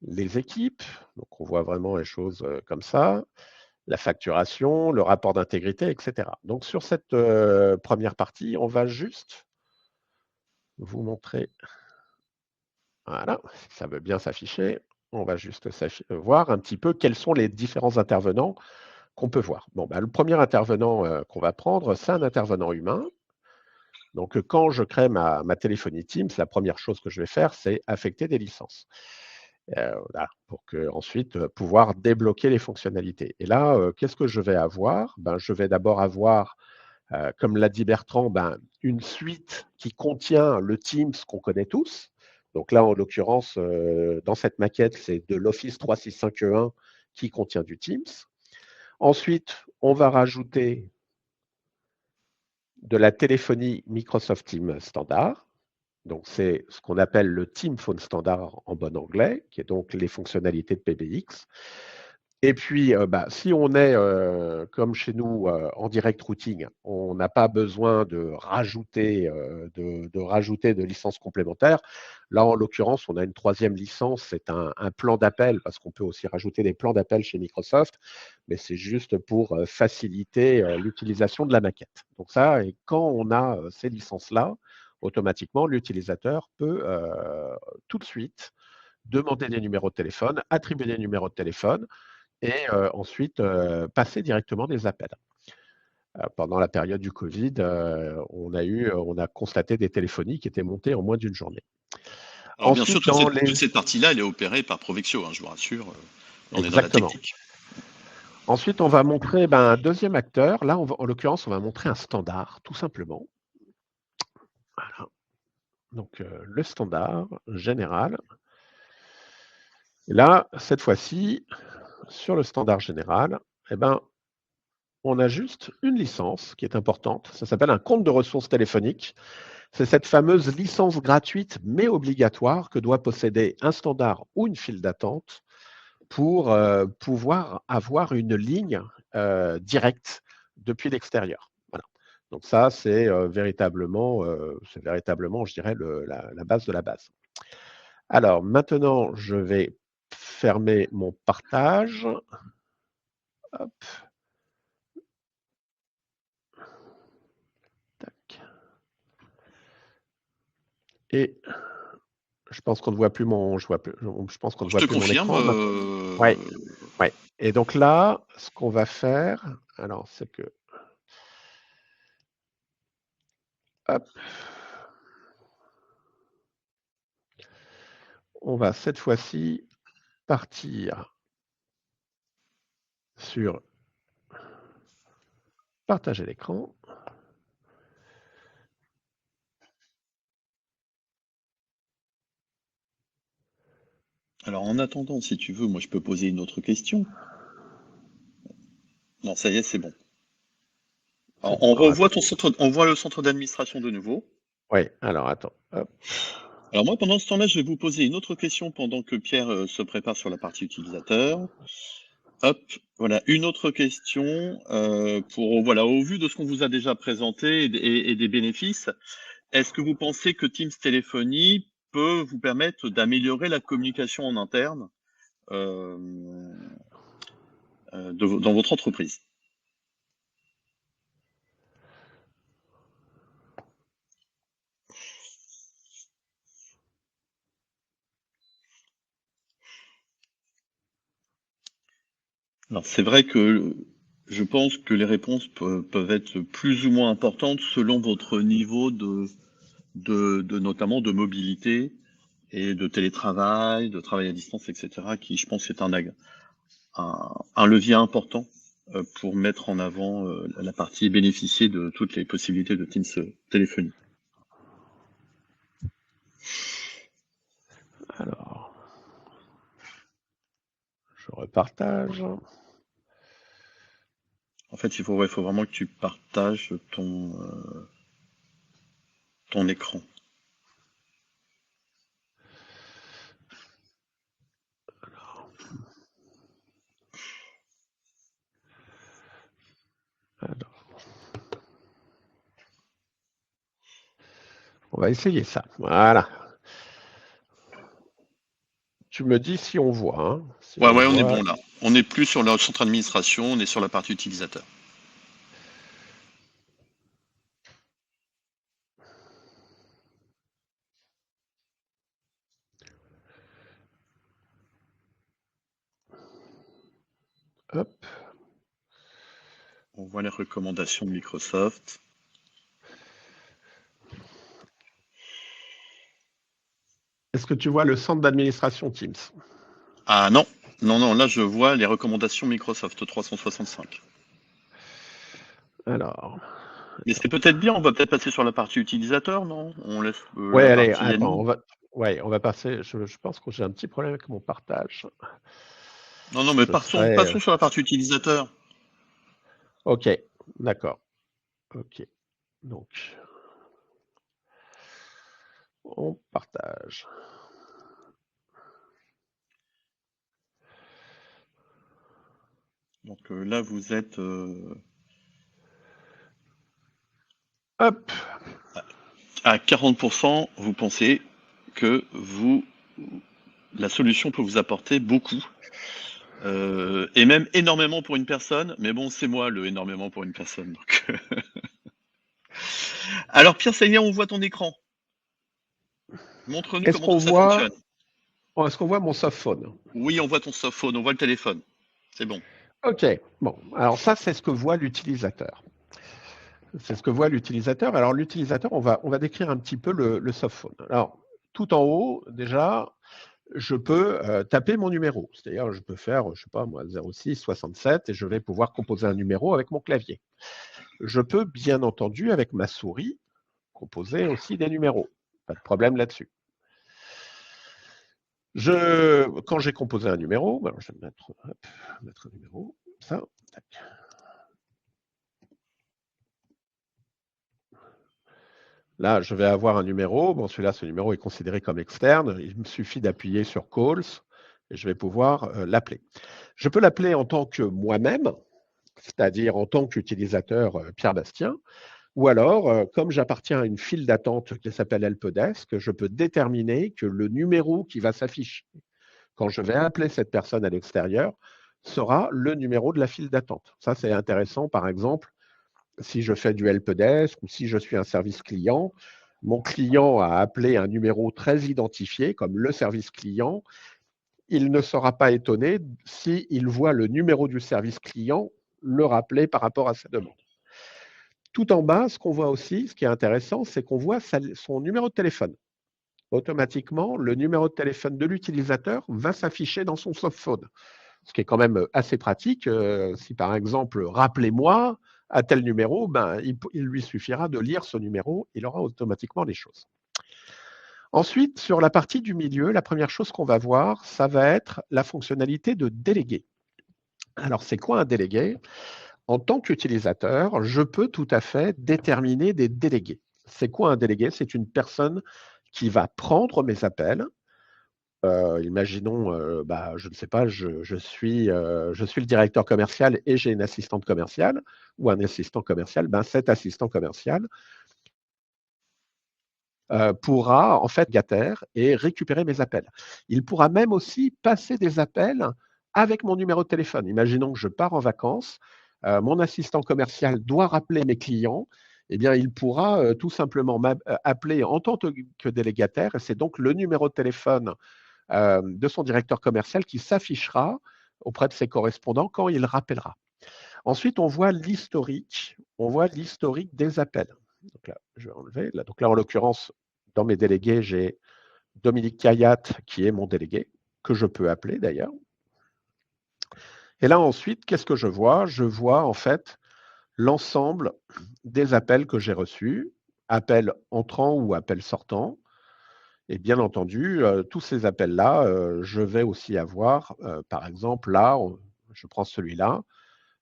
les équipes, donc on voit vraiment les choses, comme ça, la facturation, le rapport d'intégrité, et cetera. Donc sur cette, 1re partie, on va juste vous montrer, voilà, si ça veut bien s'afficher. On va juste voir un petit peu quels sont les différents intervenants qu'on peut voir. Bon, bah, le premier intervenant qu'on va prendre, c'est un intervenant humain. Donc, quand je crée ma téléphonie Teams, la première chose que je vais faire, c'est affecter des licences. Voilà, pour que ensuite pouvoir débloquer les fonctionnalités. Et là, qu'est-ce que je vais avoir? Ben, je vais d'abord avoir, comme l'a dit Bertrand, ben, une suite qui contient le Teams qu'on connaît tous. Donc là, en l'occurrence, dans cette maquette, c'est de l'Office 365E1 qui contient du Teams. Ensuite, on va rajouter de la téléphonie Microsoft Teams standard. Donc, c'est ce qu'on appelle le Team Phone Standard en bon anglais, qui est donc les fonctionnalités de PBX. Et puis, bah, si on est, comme chez nous, en direct routing, on n'a pas besoin de rajouter, de licences complémentaires. Là, en l'occurrence, on a une troisième licence, c'est un plan d'appel, parce qu'on peut aussi rajouter des plans d'appel chez Microsoft, mais c'est juste pour faciliter l'utilisation de la maquette. Donc ça, et quand on a ces licences-là, automatiquement, l'utilisateur peut tout de suite demander des numéros de téléphone, attribuer des numéros de téléphone, et ensuite passer directement des appels. Pendant la période du Covid, on a constaté des téléphonies qui étaient montées en moins d'une journée. Alors bien sûr, Ensuite, dans toute les cette partie-là, elle est opérée par Provexio, hein, je vous rassure. On est dans la exactement. technique. Ensuite, on va montrer un deuxième acteur. Là, en l'occurrence, on va montrer un standard, tout simplement. Voilà. Donc, le standard général. Et là, cette fois-ci, sur le standard général, eh ben, on a juste une licence qui est importante. Ça s'appelle un compte de ressources téléphoniques. C'est cette fameuse licence gratuite mais obligatoire que doit posséder un standard ou une file d'attente pour pouvoir avoir une ligne directe depuis l'extérieur. Voilà. Donc ça, c'est véritablement, je dirais, la base de la base. Alors maintenant, je vais fermer mon partage. Hop. Tac. Et je pense qu'on ne voit plus je pense qu'on ne Je voit te plus mon confirme. écran maintenant. Ouais, ouais. Et donc là, ce qu'on va faire, alors c'est que, hop, on va cette fois-ci partir sur partager l'écran. Alors en attendant, si tu veux, moi je peux poser une autre question. Non, ça y est, c'est bon. C'est Alors, bon. Alors attends. on voit le centre d'administration de nouveau. Ouais, alors attends. Hop. Alors moi, pendant ce temps-là, je vais vous poser une autre question pendant que Pierre se prépare sur la partie utilisateur. Hop, voilà, une autre question pour, voilà, au vu de ce qu'on vous a déjà présenté et des bénéfices, est-ce que vous pensez que Teams Téléphonie peut vous permettre d'améliorer la communication en interne euh, dans votre entreprise? Alors c'est vrai que je pense que les réponses peuvent être plus ou moins importantes selon votre niveau de notamment de mobilité et de télétravail, de travail à distance, etc., qui je pense est un levier important pour mettre en avant la partie et bénéficier de toutes les possibilités de Teams téléphonie. Alors, je repartage. En fait, il faut vraiment que tu partages ton écran. Alors, on va essayer ça. Voilà. Tu me dis si on voit. Hein, si Ouais, on ouais, on est voit. bon là. On n'est plus sur le centre d'administration, on est sur la partie utilisateur. On voit les recommandations de Microsoft. Est-ce que tu vois le centre d'administration Teams? Ah non, non, non, là je vois les recommandations Microsoft 365. Alors, Mais c'est peut-être bien, on va peut-être passer sur la partie utilisateur, non? On laisse ouais, la allez, partie attends, admin. on va passer. Je pense que j'ai un petit problème avec mon partage. Non, non, mais Ce serait, passons sur la partie utilisateur. ok, d'accord. Ok, donc on partage. Donc là, vous êtes Hop, à 40%, vous pensez que la solution peut vous apporter beaucoup, et même énormément pour une personne, mais bon, c'est moi le énormément pour une personne. Donc. Alors Pierre Sagnan, on voit ton écran. Montre-nous est-ce comment qu'on tout ça fonctionne. voit, est-ce qu'on voit mon softphone? Oui, on voit ton softphone, on voit le téléphone. C'est bon. Ok, bon, alors ça, c'est ce que voit l'utilisateur. C'est ce que voit l'utilisateur. Alors l'utilisateur, on va décrire un petit peu le softphone. Alors, tout en haut, déjà, je peux taper mon numéro. C'est-à-dire, je peux faire, je sais pas moi, 06 67 et je vais pouvoir composer un numéro avec mon clavier. Je peux, bien entendu, avec ma souris, composer aussi des numéros. Pas de problème là-dessus. Quand j'ai composé un numéro, alors je vais mettre un numéro, ça, tac. Là, je vais avoir un numéro. Bon, celui-là, ce numéro est considéré comme externe. Il me suffit d'appuyer sur Calls et je vais pouvoir l'appeler. Je peux l'appeler en tant que moi-même, c'est-à-dire en tant qu'utilisateur Pierre Bastien, ou alors, comme j'appartiens à une file d'attente qui s'appelle Helpdesk, je peux déterminer que le numéro qui va s'afficher quand je vais appeler cette personne à l'extérieur sera le numéro de la file d'attente. Ça, c'est intéressant, par exemple, si je fais du helpdesk ou si je suis un service client, mon client a appelé un numéro très identifié comme le service client, il ne sera pas étonné s'il voit le numéro du service client le rappeler par rapport à sa demande. Tout en bas, ce qu'on voit aussi, ce qui est intéressant, c'est qu'on voit son numéro de téléphone. Automatiquement, le numéro de téléphone de l'utilisateur va s'afficher dans son softphone. Ce qui est quand même assez pratique. Si par exemple, rappelez-moi à tel numéro, ben, il lui suffira de lire ce numéro, il aura automatiquement les choses. Ensuite, sur la partie du milieu, la première chose qu'on va voir, ça va être la fonctionnalité de délégué. Alors, c'est quoi un délégué? En tant qu'utilisateur, je peux tout à fait déterminer des délégués. C'est quoi un délégué? C'est une personne qui va prendre mes appels. Imaginons, je ne sais pas, je suis le directeur commercial et j'ai une assistante commerciale ou un assistant commercial. Ben, cet assistant commercial pourra en fait gâter et récupérer mes appels. Il pourra même aussi passer des appels avec mon numéro de téléphone. Imaginons que je pars en vacances, mon assistant commercial doit rappeler mes clients. Eh bien, il pourra tout simplement appeler en tant que délégataire et c'est donc le numéro de téléphone de son directeur commercial qui s'affichera auprès de ses correspondants quand il rappellera. Ensuite, on voit l'historique des appels. Donc là, je vais enlever. Là, donc là, en l'occurrence, dans mes délégués, j'ai Dominique Caillat qui est mon délégué, que je peux appeler d'ailleurs. Et là, ensuite, qu'est-ce que je vois? Je vois en fait l'ensemble des appels que j'ai reçus, appels entrants ou appels sortants. Et bien entendu, tous ces appels-là, je vais aussi avoir, par exemple, là, je prends celui-là,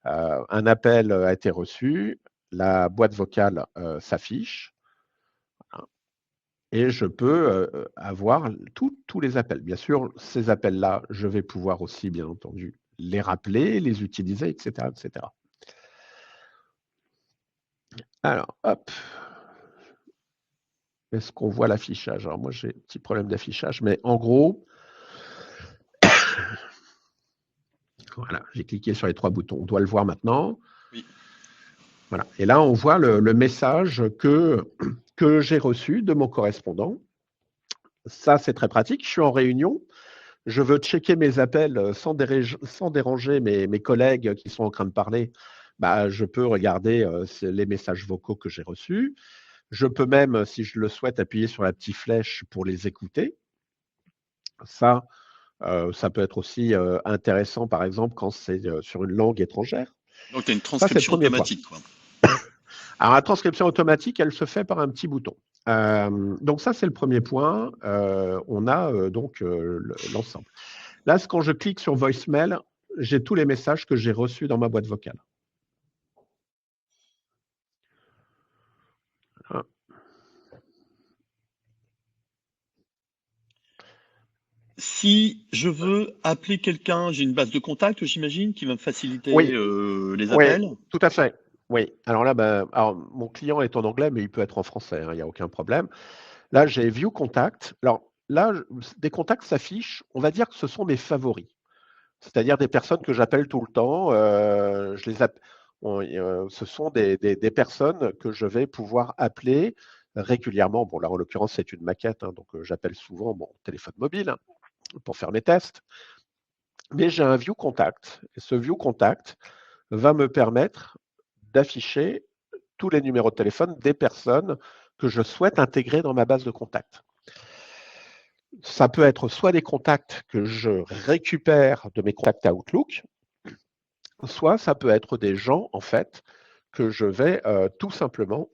un appel a été reçu, la boîte vocale s'affiche, hein, et je peux avoir tous les appels. Bien sûr, ces appels-là, je vais pouvoir aussi, bien entendu, les rappeler, les utiliser, etc., etc. Alors, hop. Est-ce qu'on voit l'affichage? Alors moi, j'ai un petit problème d'affichage, mais en gros, voilà, j'ai cliqué sur les 3 boutons. On doit le voir maintenant. Oui. Voilà. Et là, on voit le message que j'ai reçu de mon correspondant. Ça, c'est très pratique. Je suis en réunion. Je veux checker mes appels sans déranger mes collègues qui sont en train de parler. bah, je peux regarder les messages vocaux que j'ai reçus. Je peux même, si je le souhaite, appuyer sur la petite flèche pour les écouter. Ça, ça peut être aussi intéressant, par exemple, quand c'est sur une langue étrangère. Donc, tu as une Ça, c'est le transcription premier point. automatique, quoi. Alors, la transcription automatique, elle se fait par un petit bouton. Donc, ça, c'est le premier point. On a donc l'ensemble. Là, quand je clique sur Voicemail, j'ai tous les messages que j'ai reçus dans ma boîte vocale. Voilà. Si je veux appeler quelqu'un, j'ai une base de contact, j'imagine, qui va me faciliter Oui, les oui, appels. tout à fait. Oui. Alors là, ben, alors, mon client est en anglais, mais il peut être en français, hein, il n'y a aucun problème. Là, j'ai View Contact. Alors là, des contacts s'affichent. On va dire que ce sont mes favoris. C'est-à-dire des personnes que j'appelle tout le temps. Je les ce sont des personnes que je vais pouvoir appeler régulièrement. Bon, là, en l'occurrence, c'est une maquette, hein, donc j'appelle souvent mon téléphone mobile, hein, pour faire mes tests. Mais j'ai un View Contact. Et ce View Contact va me permettre d'afficher tous les numéros de téléphone des personnes que je souhaite intégrer dans ma base de contacts. Ça peut être soit des contacts que je récupère de mes contacts Outlook, soit ça peut être des gens, en fait, que je vais tout simplement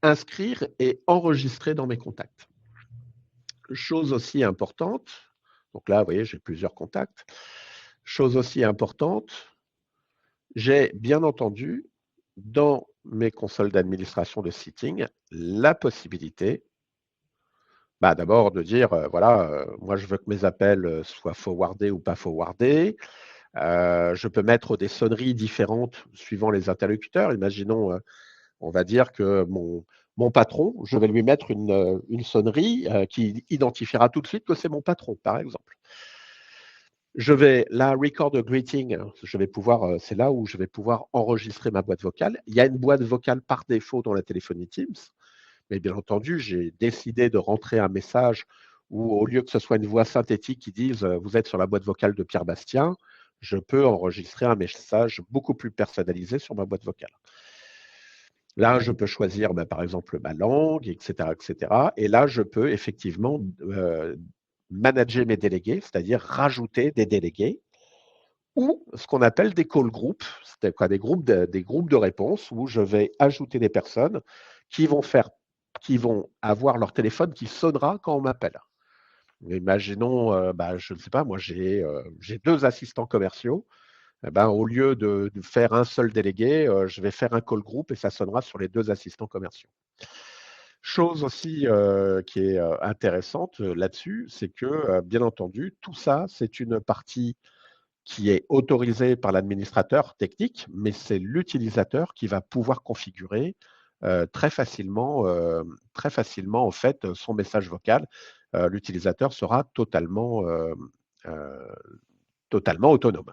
inscrire et enregistrer dans mes contacts. Chose aussi importante, donc là, vous voyez, j'ai plusieurs contacts. Chose aussi importante, j'ai bien entendu dans mes consoles d'administration de Sitting la possibilité d'abord de dire, voilà, moi je veux que mes appels soient forwardés ou pas forwardés. Je peux mettre des sonneries différentes suivant les interlocuteurs. Imaginons, on va dire que mon patron, je vais lui mettre une sonnerie qui identifiera tout de suite que c'est mon patron, par exemple. Je vais là, record a greeting, je vais pouvoir, c'est là où je vais pouvoir enregistrer ma boîte vocale. Il y a une boîte vocale par défaut dans la téléphonie Teams, mais bien entendu, j'ai décidé de rentrer un message où, au lieu que ce soit une voix synthétique qui dise vous êtes sur la boîte vocale de Pierre Bastien, je peux enregistrer un message beaucoup plus personnalisé sur ma boîte vocale. Là, je peux choisir, par exemple, ma langue, etc., etc. Et là, je peux effectivement manager mes délégués, c'est-à-dire rajouter des délégués ou ce qu'on appelle des call groups, c'est-à-dire des groupes de réponse où je vais ajouter des personnes qui vont avoir leur téléphone qui sonnera quand on m'appelle. Imaginons, je ne sais pas, moi j'ai 2 assistants commerciaux. Au lieu de faire un seul délégué, je vais faire un call group et ça sonnera sur les 2 assistants commerciaux. Chose aussi qui est intéressante là-dessus, c'est que, bien entendu, tout ça, c'est une partie qui est autorisée par l'administrateur technique, mais c'est l'utilisateur qui va pouvoir configurer très facilement, en fait, son message vocal. L'utilisateur sera totalement autonome.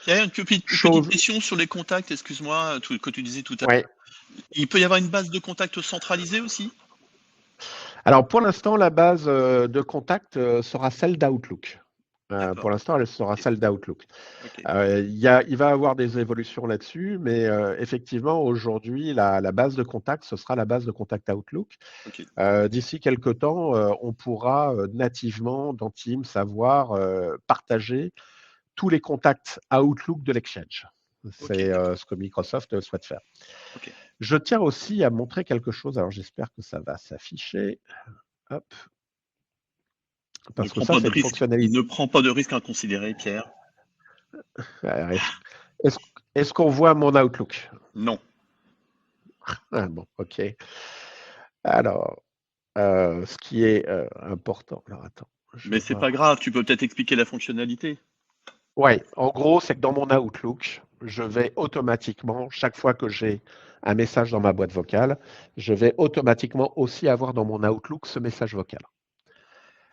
Pierre, une petite Chose, question sur les contacts, excuse-moi, que tu disais tout à ouais. l'heure. Il peut y avoir une base de contact centralisée aussi? Alors pour l'instant, la base de contact sera celle d'Outlook. D'accord. Pour l'instant, elle sera Ok. celle d'Outlook. Ok. Il va y avoir des évolutions là-dessus, mais effectivement, aujourd'hui, la base de contact, ce sera la base de contact Outlook. Ok. D'ici quelques temps, on pourra nativement dans Teams savoir partager tous les contacts Outlook de l'Exchange. Ok. C'est D'accord. ce que Microsoft souhaite faire. Ok. Je tiens aussi à montrer quelque chose. Alors j'espère que ça va s'afficher. Hop. Ne Parce que prends ça, pas de c'est une risque. fonctionnalité. Ne prends pas de risque inconsidéré, Pierre. Est-ce est-ce- est-ce qu'on voit mon Outlook? Non. Ah, bon, ok. Alors, ce qui est important. Alors, attends, je Mais vais c'est pas voir. grave, tu peux peut-être expliquer la fonctionnalité. Ouais, en gros, c'est que dans mon Outlook, je vais automatiquement, chaque fois que j'ai un message dans ma boîte vocale, je vais automatiquement aussi avoir dans mon Outlook ce message vocal.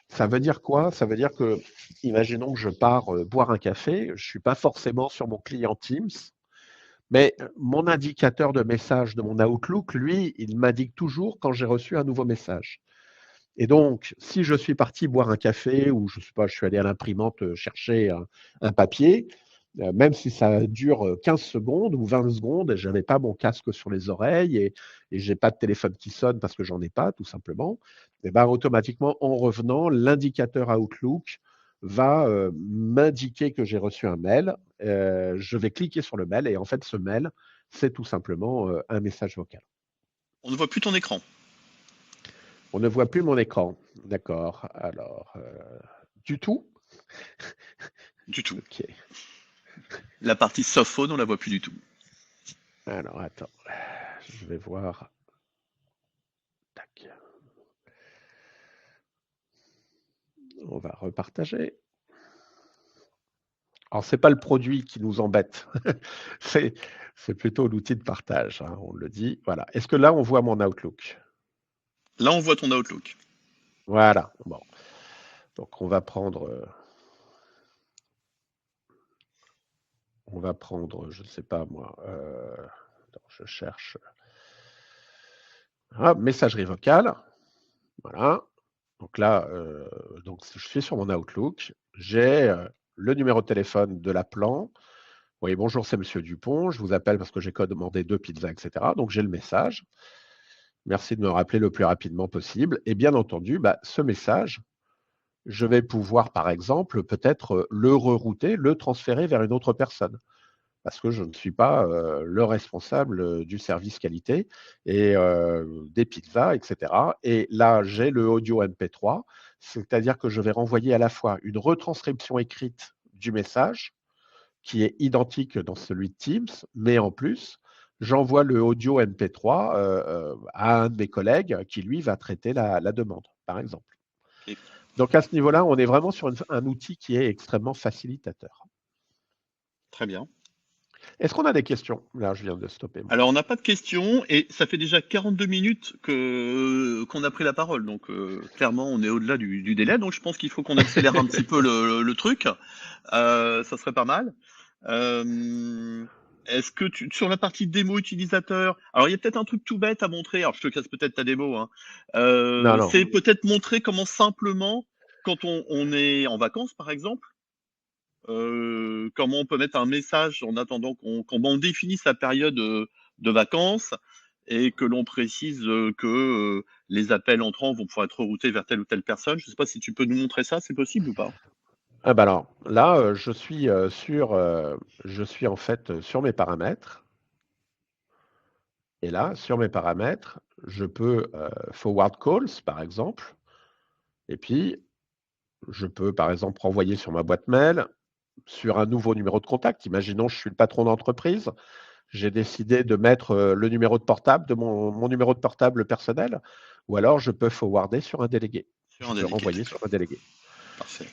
Ça veut dire quoi? Ça veut dire que, imaginons que je pars boire un café, je ne suis pas forcément sur mon client Teams, mais mon indicateur de message de mon Outlook, lui, il m'indique toujours quand j'ai reçu un nouveau message. Et donc, si je suis parti boire un café ou je sais pas, je suis allé à l'imprimante chercher un papier, même si ça dure 15 secondes ou 20 secondes et je n'avais pas mon casque sur les oreilles et j'ai pas de téléphone qui sonne parce que j'en ai pas, tout simplement, et ben, automatiquement, en revenant, l'indicateur Outlook va m'indiquer que j'ai reçu un mail. Je vais cliquer sur le mail et en fait, ce mail, c'est tout simplement un message vocal. On ne voit plus ton écran On ne voit plus mon écran. D'accord. Alors, du tout? du tout. Ok. La partie soft phone, on la voit plus du tout. Alors, attends. Je vais voir. Tac. On va repartager. Alors, c'est pas le produit qui nous embête. c'est, c'est plutôt l'outil de partage, hein, on le dit. Voilà. Est-ce que là, on voit mon Outlook? Là, on voit ton Outlook. Voilà. Bon. Donc, on va prendre, je ne sais pas moi, attends, je cherche. Ah, messagerie vocale. Voilà. Donc là, donc je suis sur mon Outlook. J'ai le numéro de téléphone de l'appelant. Oui, bonjour, c'est Monsieur Dupont. Je vous appelle parce que j'ai commandé 2 pizzas, etc. Donc j'ai le message. Merci de me rappeler le plus rapidement possible. Et bien entendu, bah, ce message, je vais pouvoir, par exemple, peut-être le rerouter, le transférer vers une autre personne. Parce que je ne suis pas le responsable du service qualité et des pizzas, etc. Et là, j'ai le audio MP3, c'est-à-dire que je vais renvoyer à la fois une retranscription écrite du message, qui est identique dans celui de Teams, mais en plus, j'envoie le audio MP3 à un de mes collègues qui, lui, va traiter la demande, par exemple. Ok. Donc à ce niveau-là, on est vraiment sur un outil qui est extrêmement facilitateur. Très bien. Est-ce qu'on a des questions? Là, je viens de stopper mon. Alors, on n'a pas de questions et ça fait déjà 42 minutes qu'on a pris la parole. Donc, clairement, on est au-delà du délai. Donc, je pense qu'il faut qu'on accélère un petit peu le truc. Ça serait pas mal. Est-ce que sur la partie démo utilisateur, alors il y a peut-être un truc tout bête à montrer. Alors, je te casse peut-être ta démo, hein. Non, non. C'est peut-être montrer comment simplement, quand on est en vacances, par exemple, comment on peut mettre un message en attendant qu'on définisse la période de vacances et que l'on précise que les appels entrants vont pouvoir être reroutés vers telle ou telle personne. Je ne sais pas si tu peux nous montrer ça, c'est possible ou pas? Ah bah alors, là, je suis en fait sur mes paramètres. Et là, sur mes paramètres, je peux forward calls, par exemple. Et puis, je peux, par exemple, renvoyer sur ma boîte mail, sur un nouveau numéro de contact. Imaginons, je suis le patron d'entreprise. J'ai décidé de mettre le numéro de portable de mon numéro de portable personnel. Ou alors, je peux forwarder sur un délégué. Sur Je un peux délégué, renvoyer sur d'accord. un délégué. Parfait.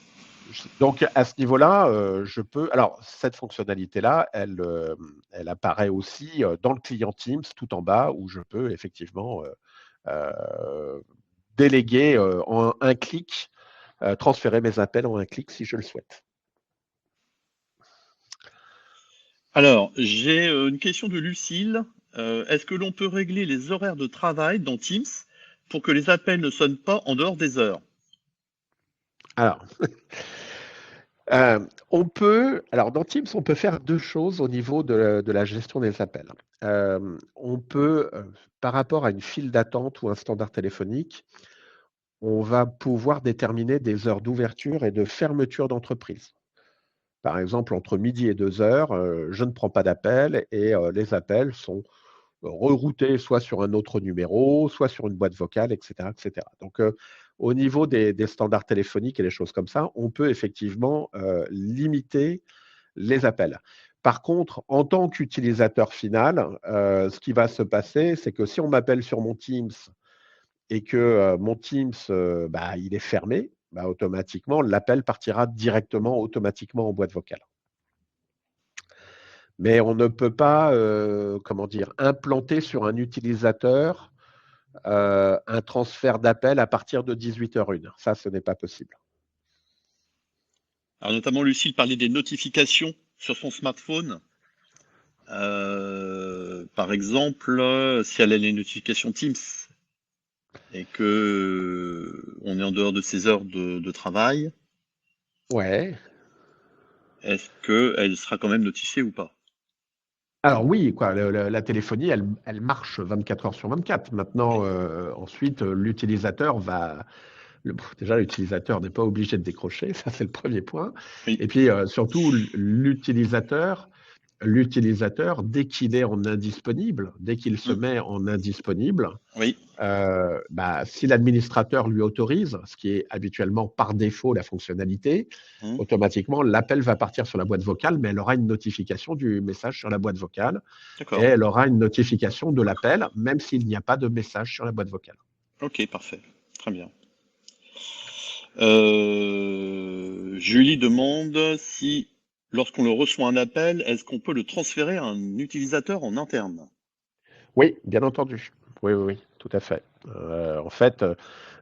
Donc à ce niveau-là, je peux alors cette fonctionnalité-là, elle apparaît aussi, dans le client Teams tout en bas où je peux effectivement, heu, déléguer, en un clic, transférer mes appels en un clic si je le souhaite. Alors, j'ai une question de Lucille. Est-ce que l'on peut régler les horaires de travail dans Teams pour que les appels ne sonnent pas en dehors des heures? Alors, alors dans Teams, on peut faire 2 choses au niveau de la gestion des appels. On peut, par rapport à une file d'attente ou un standard téléphonique, on va pouvoir déterminer des heures d'ouverture et de fermeture d'entreprise. Par exemple, entre midi et 2 heures, je ne prends pas d'appels et les appels sont reroutés soit sur un autre numéro, soit sur une boîte vocale, et cetera, et cetera. Donc, au niveau des standards téléphoniques et les choses comme ça, on peut effectivement limiter les appels. Par contre, en tant qu'utilisateur final, ce qui va se passer, c'est que si on m'appelle sur mon Teams et que mon Teams, bah, il est fermé, bah, automatiquement, l'appel partira directement, automatiquement en boîte vocale. Mais on ne peut pas, comment dire, implanter sur un utilisateur un transfert d'appel à partir de 18h01. Ça, ce n'est pas possible. Alors, notamment, Lucille parlait des notifications sur son smartphone. Par exemple, si elle a les notifications Teams et que on est en dehors de ses heures de travail, Ouais. est-ce qu'elle sera quand même notifiée ou pas? Alors oui, quoi, la téléphonie, elle marche 24 heures sur 24. Maintenant, ensuite, l'utilisateur va déjà, l'utilisateur n'est pas obligé de décrocher, ça c'est le premier point. Oui. Et puis, surtout, l'utilisateur, dès qu'il est en indisponible, dès qu'il se Mmh. met en indisponible, Oui. si l'administrateur lui autorise, ce qui est habituellement par défaut la fonctionnalité, Mmh. automatiquement, l'appel va partir sur la boîte vocale, mais elle aura une notification du message sur la boîte vocale et D'accord. elle aura une notification de l'appel, même s'il n'y a pas de message sur la boîte vocale. OK, parfait. Très bien. Julie demande si, lorsqu'on le reçoit un appel, est-ce qu'on peut le transférer à un utilisateur en interne? Oui, bien entendu. Oui, oui, oui, tout à fait. En fait,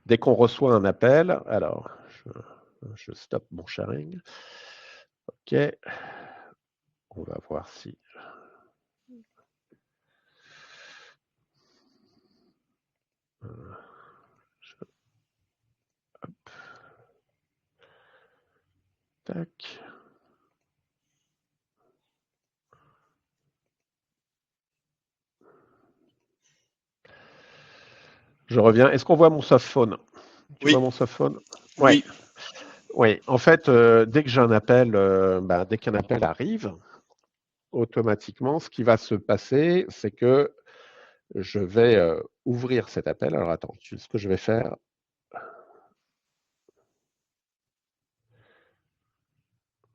dès qu'on reçoit un appel, alors je stoppe mon sharing. OK, on va voir si. Tac. Je reviens. Est-ce qu'on voit mon softphone? Tu vois Oui, mon softphone? Ouais. oui, Oui. En fait, dès que j'ai un appel, dès qu'un appel arrive, automatiquement, ce qui va se passer, c'est que je vais ouvrir cet appel. Alors attends, ce que je vais faire,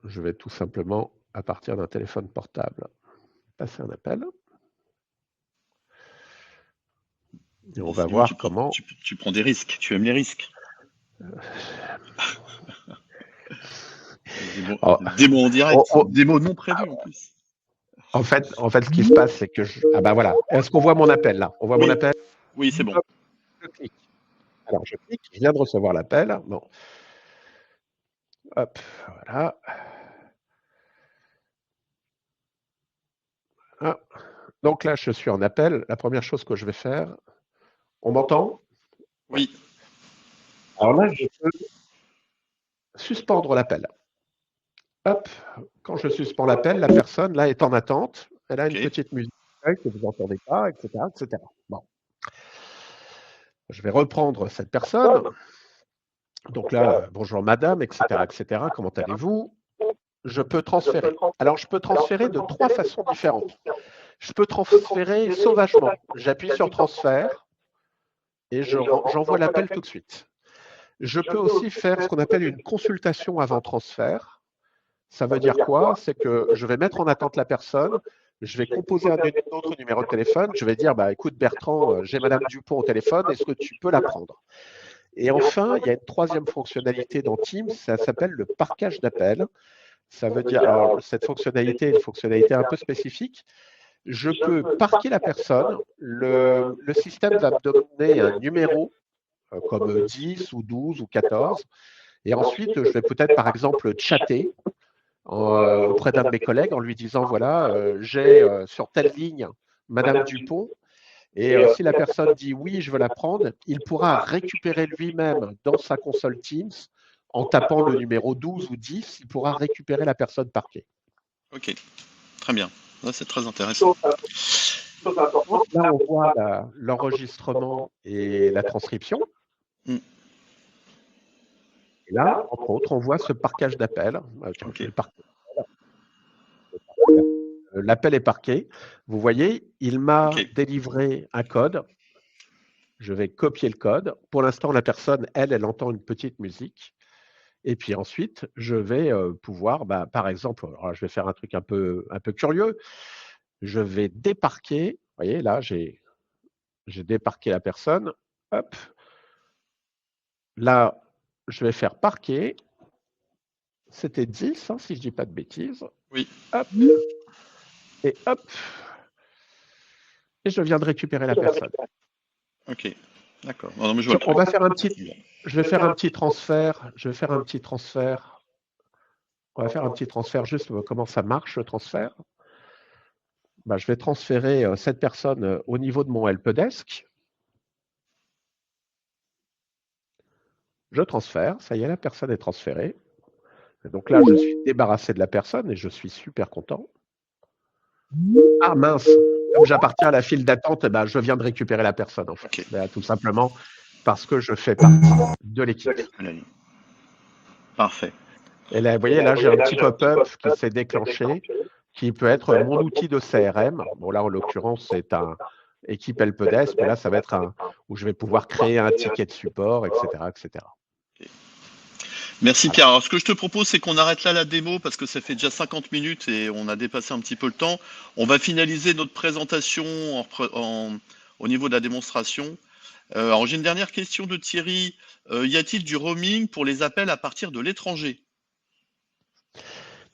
je vais tout simplement, à partir d'un téléphone portable, passer un appel. Et on va décidément, voir comment. tu prends des risques, tu aimes les risques. Oh, Des mots en oh, direct, oh, des mots non prévus en plus. en fait, ce qui se passe, c'est que ah bah voilà. Est-ce qu'on voit mon appel là? On voit mon Oui, appel? oui, c'est bon. Hop, je clique. Alors je clique, je viens de recevoir l'appel. Bon, hop, voilà. Ah. Donc là, je suis en appel. La première chose que je vais faire, on m'entend? Ouais. Oui, Alors là, je peux suspendre l'appel. Hop, quand je suspends l'appel, la personne là est en attente. Elle a une ok, petite musique que vous n'entendez pas, etc., etc. Bon, je vais reprendre cette personne. Donc là, bonjour madame, etc., etc. Comment allez-vous? Je peux transférer. Alors, je peux transférer de 3 façons différentes. Je peux transférer sauvagement. J'appuie sur transfert et j'envoie l'appel tout de suite. Je peux aussi faire ce qu'on appelle une consultation avant transfert. Ça veut dire quoi? C'est que je vais mettre en attente la personne, je vais composer un autre numéro de téléphone, je vais dire, bah, écoute Bertrand, j'ai Madame Dupont au téléphone, est-ce que tu peux la prendre? Et enfin, il y a une troisième fonctionnalité dans Teams, ça s'appelle le parquage d'appel. Ça veut dire, alors cette fonctionnalité est une fonctionnalité un peu spécifique. Je peux parquer la personne, le système va me donner un numéro comme 10 ou 12 ou 14, et ensuite je vais peut-être par exemple chatter auprès d'un de mes collègues en lui disant, voilà, j'ai sur telle ligne Madame Dupont, et si la personne dit oui, je veux la prendre, il pourra récupérer lui-même dans sa console Teams, en tapant le numéro 12 ou 10, il pourra récupérer la personne parquée. ok, très bien. Là, c'est très intéressant. Là, on voit l'enregistrement et la transcription. Mm, Et là, entre autres, on voit ce parquage d'appel. Tiens, ok, je vais le parquer. L'appel est parqué. Vous voyez, il ok, m'a délivré un code. Je vais copier le code. Pour l'instant, la personne, elle entend une petite musique. Et puis ensuite, je vais pouvoir, par exemple, alors je vais faire un truc un peu curieux. Je vais déparquer. Vous voyez, là, j'ai déparqué la personne. Hop. Là, je vais faire parquer. C'était 10, hein, si je ne dis pas de bêtises. oui, Hop. Et hop. Et je viens de récupérer la personne. ok, d'accord. Non, mais je vois le On truc. va faire un petit. Je vais faire un petit transfert. Je vais faire un petit transfert. On va faire un petit transfert juste comment ça marche le transfert. Je vais transférer cette personne au niveau de mon helpdesk. Je transfère, ça y est, la personne est transférée. Donc là, je suis débarrassé de la personne et je suis super content. Ah mince, comme j'appartiens à la file d'attente, ben, je viens de récupérer la personne en fait. Ok. Ben, tout simplement parce que je fais partie de l'équipe. Parfait. Et là, vous voyez, là, j'ai un petit pop-up qui s'est déclenché, qui peut être mon outil de CRM. Bon, là, en l'occurrence, c'est un équipe helpdesk, mais là, ça va être où je vais pouvoir créer un ticket de support, etc., etc. Merci Voilà. Pierre. Alors, ce que je te propose, c'est qu'on arrête là la démo parce que ça fait déjà 50 minutes et on a dépassé un petit peu le temps. On va finaliser notre présentation au niveau de la démonstration. Alors, j'ai une dernière question de Thierry. Y a-t-il du roaming pour les appels à partir de l'étranger?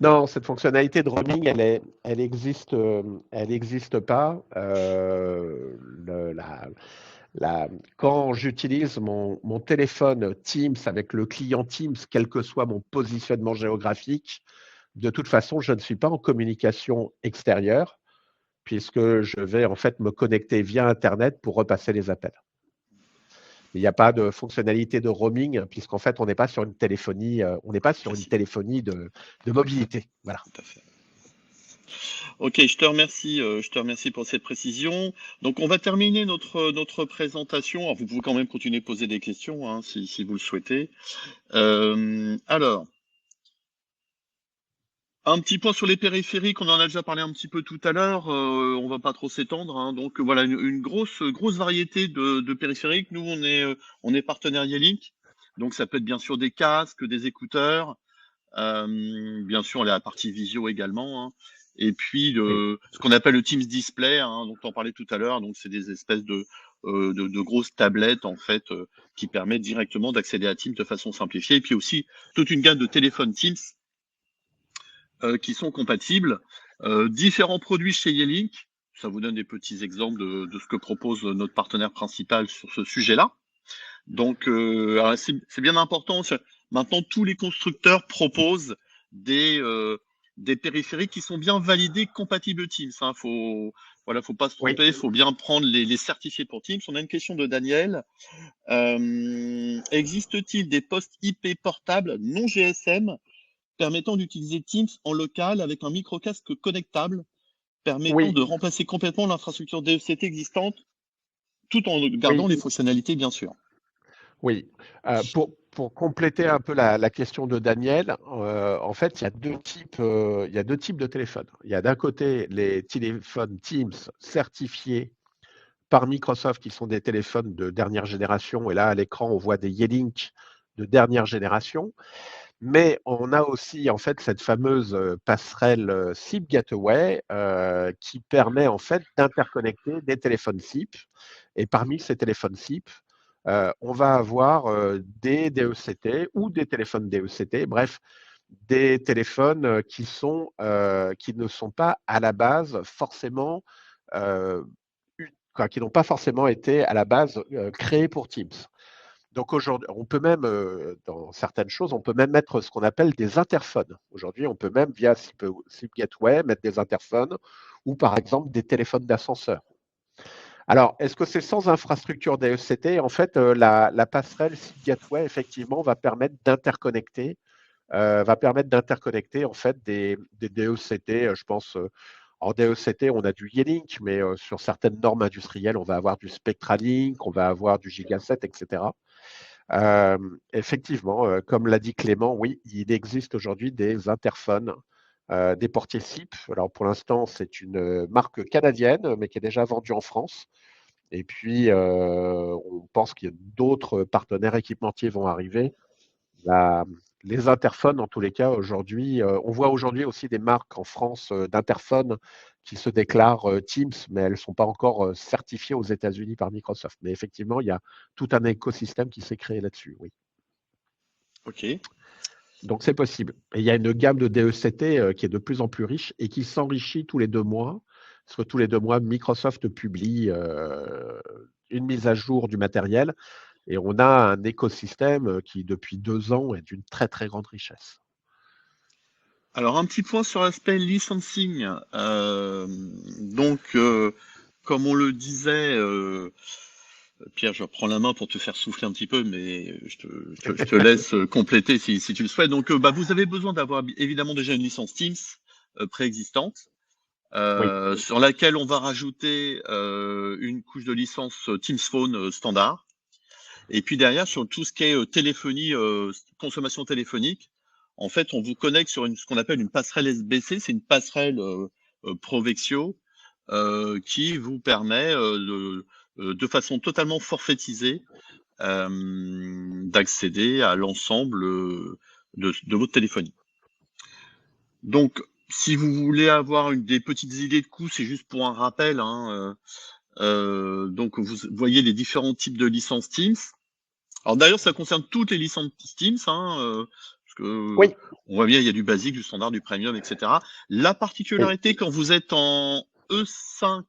Non, cette fonctionnalité de roaming, elle existe pas. Quand j'utilise mon téléphone Teams avec le client Teams, quel que soit mon positionnement géographique, de toute façon, je ne suis pas en communication extérieure puisque je vais en fait me connecter via Internet pour repasser les appels. Il n'y a pas de fonctionnalité de roaming puisqu'en fait, on n'est pas sur une téléphonie, de mobilité. Voilà. Tout à fait. Ok, je te remercie pour cette précision. Donc, on va terminer notre présentation. Alors, vous pouvez quand même continuer à poser des questions hein, si vous le souhaitez. Alors, un petit point sur les périphériques, on en a déjà parlé un petit peu tout à l'heure, on va pas trop s'étendre, hein. Donc voilà, une grosse variété de périphériques. Nous, on est partenaire Yelink, donc ça peut être bien sûr des casques, des écouteurs, bien sûr la partie visio également, hein. Et puis Oui. ce qu'on appelle le Teams Display, hein, dont on parlait tout à l'heure. Donc c'est des espèces de grosses tablettes en fait qui permettent directement d'accéder à Teams de façon simplifiée. Et puis aussi toute une gamme de téléphones Teams qui sont compatibles. Différents produits chez Yelink, ça vous donne des petits exemples de ce que propose notre partenaire principal sur ce sujet-là. Donc, c'est bien important. Maintenant, tous les constructeurs proposent des, euh, des périphériques qui sont bien validés, compatibles Teams. Hein. Faut pas se Oui. tromper, il faut bien prendre les certifiés pour Teams. On a une question de Daniel. Existe-t-il des postes IP portables non GSM permettant d'utiliser Teams en local avec un microcasque connectable, permettant Oui. de remplacer complètement l'infrastructure DECT existante, tout en gardant Oui. les fonctionnalités, bien sûr. Oui. Pour compléter un peu la question de Daniel, en fait, il y a deux types de téléphones. Il y a d'un côté les téléphones Teams certifiés par Microsoft, qui sont des téléphones de dernière génération. Et là, à l'écran, on voit des Yeelink de dernière génération. Mais on a aussi en fait cette fameuse passerelle SIP Gateway qui permet en fait d'interconnecter des téléphones SIP. Et parmi ces téléphones SIP, on va avoir des DECT ou des téléphones DECT, bref, des téléphones qui ne sont pas à la base forcément, euh, qui n'ont pas forcément été à la base créés pour Teams. Donc aujourd'hui, on peut même, dans certaines choses, on peut même mettre ce qu'on appelle des interphones. Aujourd'hui, on peut même, via SIP Gateway, mettre des interphones ou par exemple des téléphones d'ascenseur. Alors, est-ce que c'est sans infrastructure DECT? En fait, la passerelle SIP Gateway, effectivement, va permettre d'interconnecter en fait des DECT. Je pense, en DECT, on a du Yeelink, mais sur certaines normes industrielles, on va avoir du Spectralink, on va avoir du Gigaset, etc. Effectivement, comme l'a dit Clément, oui, il existe aujourd'hui des interphones, des portiers SIP. Alors pour l'instant, c'est une marque canadienne, mais qui est déjà vendue en France. Et puis, on pense qu'il y a d'autres partenaires équipementiers vont arriver. La- les interphones, en tous les cas, aujourd'hui, on voit aujourd'hui aussi des marques en France d'interphones qui se déclarent Teams, mais elles ne sont pas encore certifiées aux États-Unis par Microsoft. Mais effectivement, il y a tout un écosystème qui s'est créé là-dessus, oui. Ok. Donc c'est possible. Et il y a une gamme de DECT qui est de plus en plus riche et qui s'enrichit tous les 2 mois. Parce que tous les 2 mois, Microsoft publie une mise à jour du matériel et on a un écosystème qui, depuis 2 ans, est d'une très très grande richesse. Alors, un petit point sur l'aspect licensing. Donc, comme on le disait, Pierre, je reprends la main pour te faire souffler un petit peu, mais je te laisse compléter si tu le souhaites. Donc, bah, vous avez besoin d'avoir évidemment déjà une licence Teams préexistante, Oui, sur laquelle on va rajouter une couche de licence Teams Phone standard. Et puis derrière, sur tout ce qui est téléphonie, consommation téléphonique, en fait, on vous connecte sur ce qu'on appelle une passerelle SBC. C'est une passerelle Provexio qui vous permet de façon totalement forfaitisée d'accéder à l'ensemble de votre téléphonie. Donc, si vous voulez avoir des petites idées de coûts, c'est juste pour un rappel, hein, donc vous voyez les différents types de licences Teams. Alors d'ailleurs, ça concerne toutes les licences Teams, hein, parce que oui, on voit bien, il y a du basique, du standard, du premium, etc. La oui, particularité quand vous êtes en E5,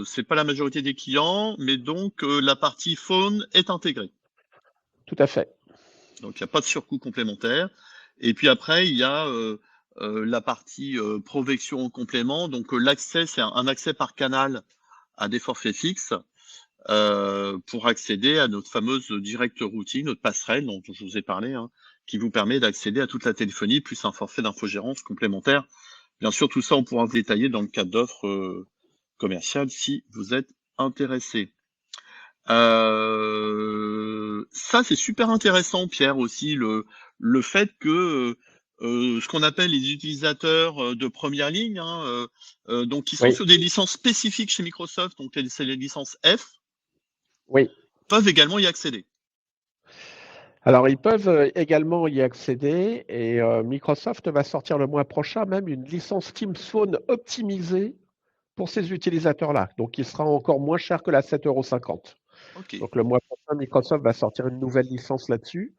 c'est pas la majorité des clients, mais donc la partie phone est intégrée. tout à fait. Donc il n'y a pas de surcoût complémentaire. Et puis après, il y a la partie provection en complément. Donc l'accès, c'est un accès par canal à des forfaits fixes pour accéder à notre fameuse direct routing, notre passerelle dont je vous ai parlé, hein, qui vous permet d'accéder à toute la téléphonie, plus un forfait d'infogérance complémentaire. Bien sûr, tout ça, on pourra détailler dans le cadre d'offres commerciales si vous êtes intéressé. Ça, c'est super intéressant, Pierre, aussi, le fait que ce qu'on appelle les utilisateurs de première ligne, hein, donc qui sont Oui, sur des licences spécifiques chez Microsoft, donc c'est les licences F, oui. peuvent également y accéder. Alors, ils peuvent également y accéder et Microsoft va sortir le mois prochain même une licence Teams Phone optimisée pour ces utilisateurs-là. Donc, il sera encore moins cher que la 7,50 €. Ok. Donc, le mois prochain, Microsoft va sortir une nouvelle licence là-dessus.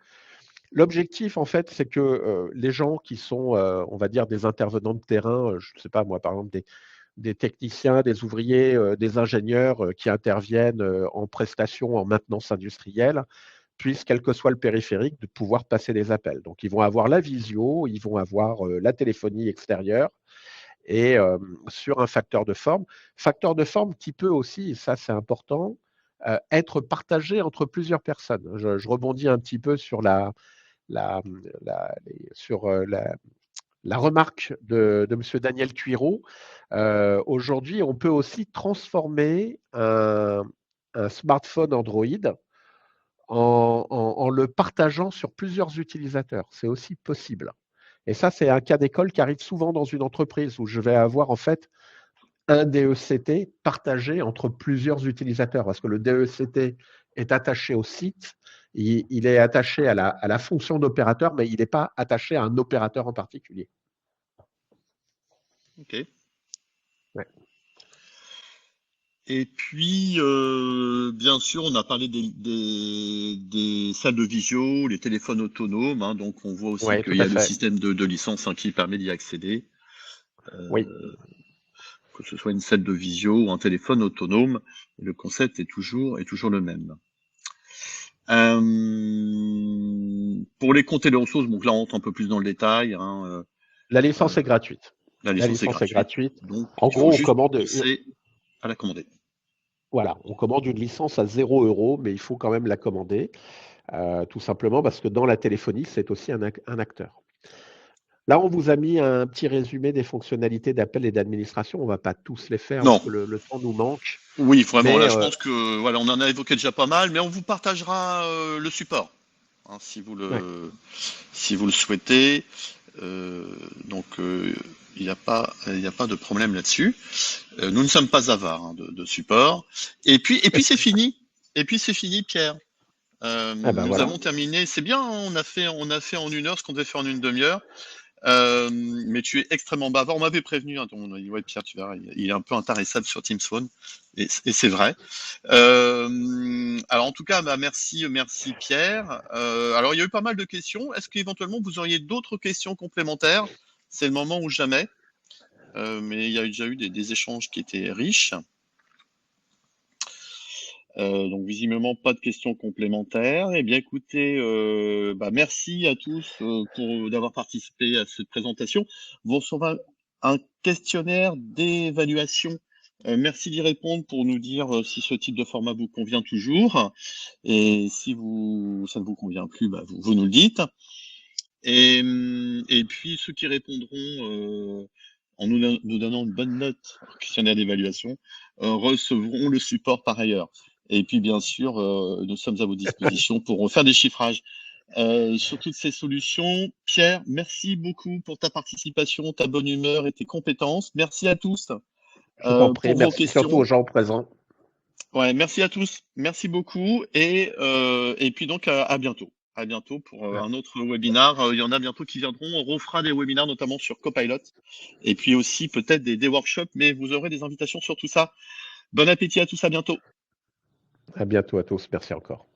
L'objectif, en fait, c'est que les gens qui sont, on va dire, des intervenants de terrain, je ne sais pas moi, par exemple, des techniciens, des ouvriers, des ingénieurs qui interviennent en prestation, en maintenance industrielle, puissent, quel que soit le périphérique, de pouvoir passer des appels. Donc, ils vont avoir la visio, ils vont avoir la téléphonie extérieure et sur un facteur de forme qui peut aussi, et ça c'est important, être partagé entre plusieurs personnes. Je rebondis un petit peu sur la, sur la remarque de M. Daniel Cuiraud. Aujourd'hui, on peut aussi transformer un smartphone Android en le partageant sur plusieurs utilisateurs. C'est aussi possible. Et ça, c'est un cas d'école qui arrive souvent dans une entreprise où je vais avoir en fait un DECT partagé entre plusieurs utilisateurs parce que le DECT est attaché au site, il est attaché à la fonction d'opérateur, mais il n'est pas attaché à un opérateur en particulier. Ok. Ouais. Et puis, bien sûr, on a parlé des salles de visio, les téléphones autonomes, hein, donc on voit aussi Ouais, qu'il tout y à a le fait. système de licence hein, qui permet d'y accéder, Oui. que ce soit une salle de visio ou un téléphone autonome, le concept est toujours le même. Pour les comptes et les ressources, donc là on rentre un peu plus dans le détail, hein, La licence euh, est gratuite. la La licence est licence est gratuite, gratuite. donc En il faut gros, juste penser à la commander. voilà, on commande une licence à 0 €, mais il faut quand même la commander, tout simplement parce que dans la téléphonie, c'est aussi un acteur. Là, on vous a mis un petit résumé des fonctionnalités d'appel et d'administration. On ne va pas tous les faire Non, parce que le temps nous manque, oui, vraiment, mais là je pense que voilà, on en a évoqué déjà pas mal, mais on vous partagera le support, hein, ouais, si vous le souhaitez. Euh, donc il n'y a pas de problème là-dessus. Nous ne sommes pas avares hein, de support. Et puis c'est fini. Et puis c'est fini, Pierre. ah ben Nous voilà. avons terminé. C'est bien, hein, on a fait en 1 heure ce qu'on devait faire en une demi-heure. Mais tu es extrêmement bavard. On m'avait prévenu. Hein, on a dit, ouais, Pierre, tu verras, il est un peu intarissable sur Teams Phone. Et c'est vrai. Alors en tout cas, bah, merci Pierre. Alors il y a eu pas mal de questions. Est-ce qu'éventuellement vous auriez d'autres questions complémentaires? C'est le moment ou jamais. Mais il y a déjà eu des échanges qui étaient riches. Donc visiblement pas de questions complémentaires. Eh bien écoutez, bah, merci à tous pour d'avoir participé à cette présentation. Vous recevrez un questionnaire d'évaluation Merci d'y répondre pour nous dire si ce type de format vous convient toujours. Et si ça ne vous convient plus, bah, vous nous le dites. Et puis ceux qui répondront en nous donnant une bonne note au questionnaire d'évaluation recevront le support par ailleurs. Et puis bien sûr, nous sommes à vos dispositions pour faire des chiffrages sur toutes ces solutions. Pierre, merci beaucoup pour ta participation, ta bonne humeur et tes compétences. Merci à tous Je t'en prie, pour vos merci surtout aux questions. gens présents. Ouais, merci à tous. Merci beaucoup. Et puis donc à bientôt. À bientôt pour un autre webinar. Il y en a bientôt qui viendront. On refera des webinaires notamment sur Copilot. Et puis aussi peut-être des workshops, mais vous aurez des invitations sur tout ça. Bon appétit à tous, à bientôt. À bientôt à tous, merci encore.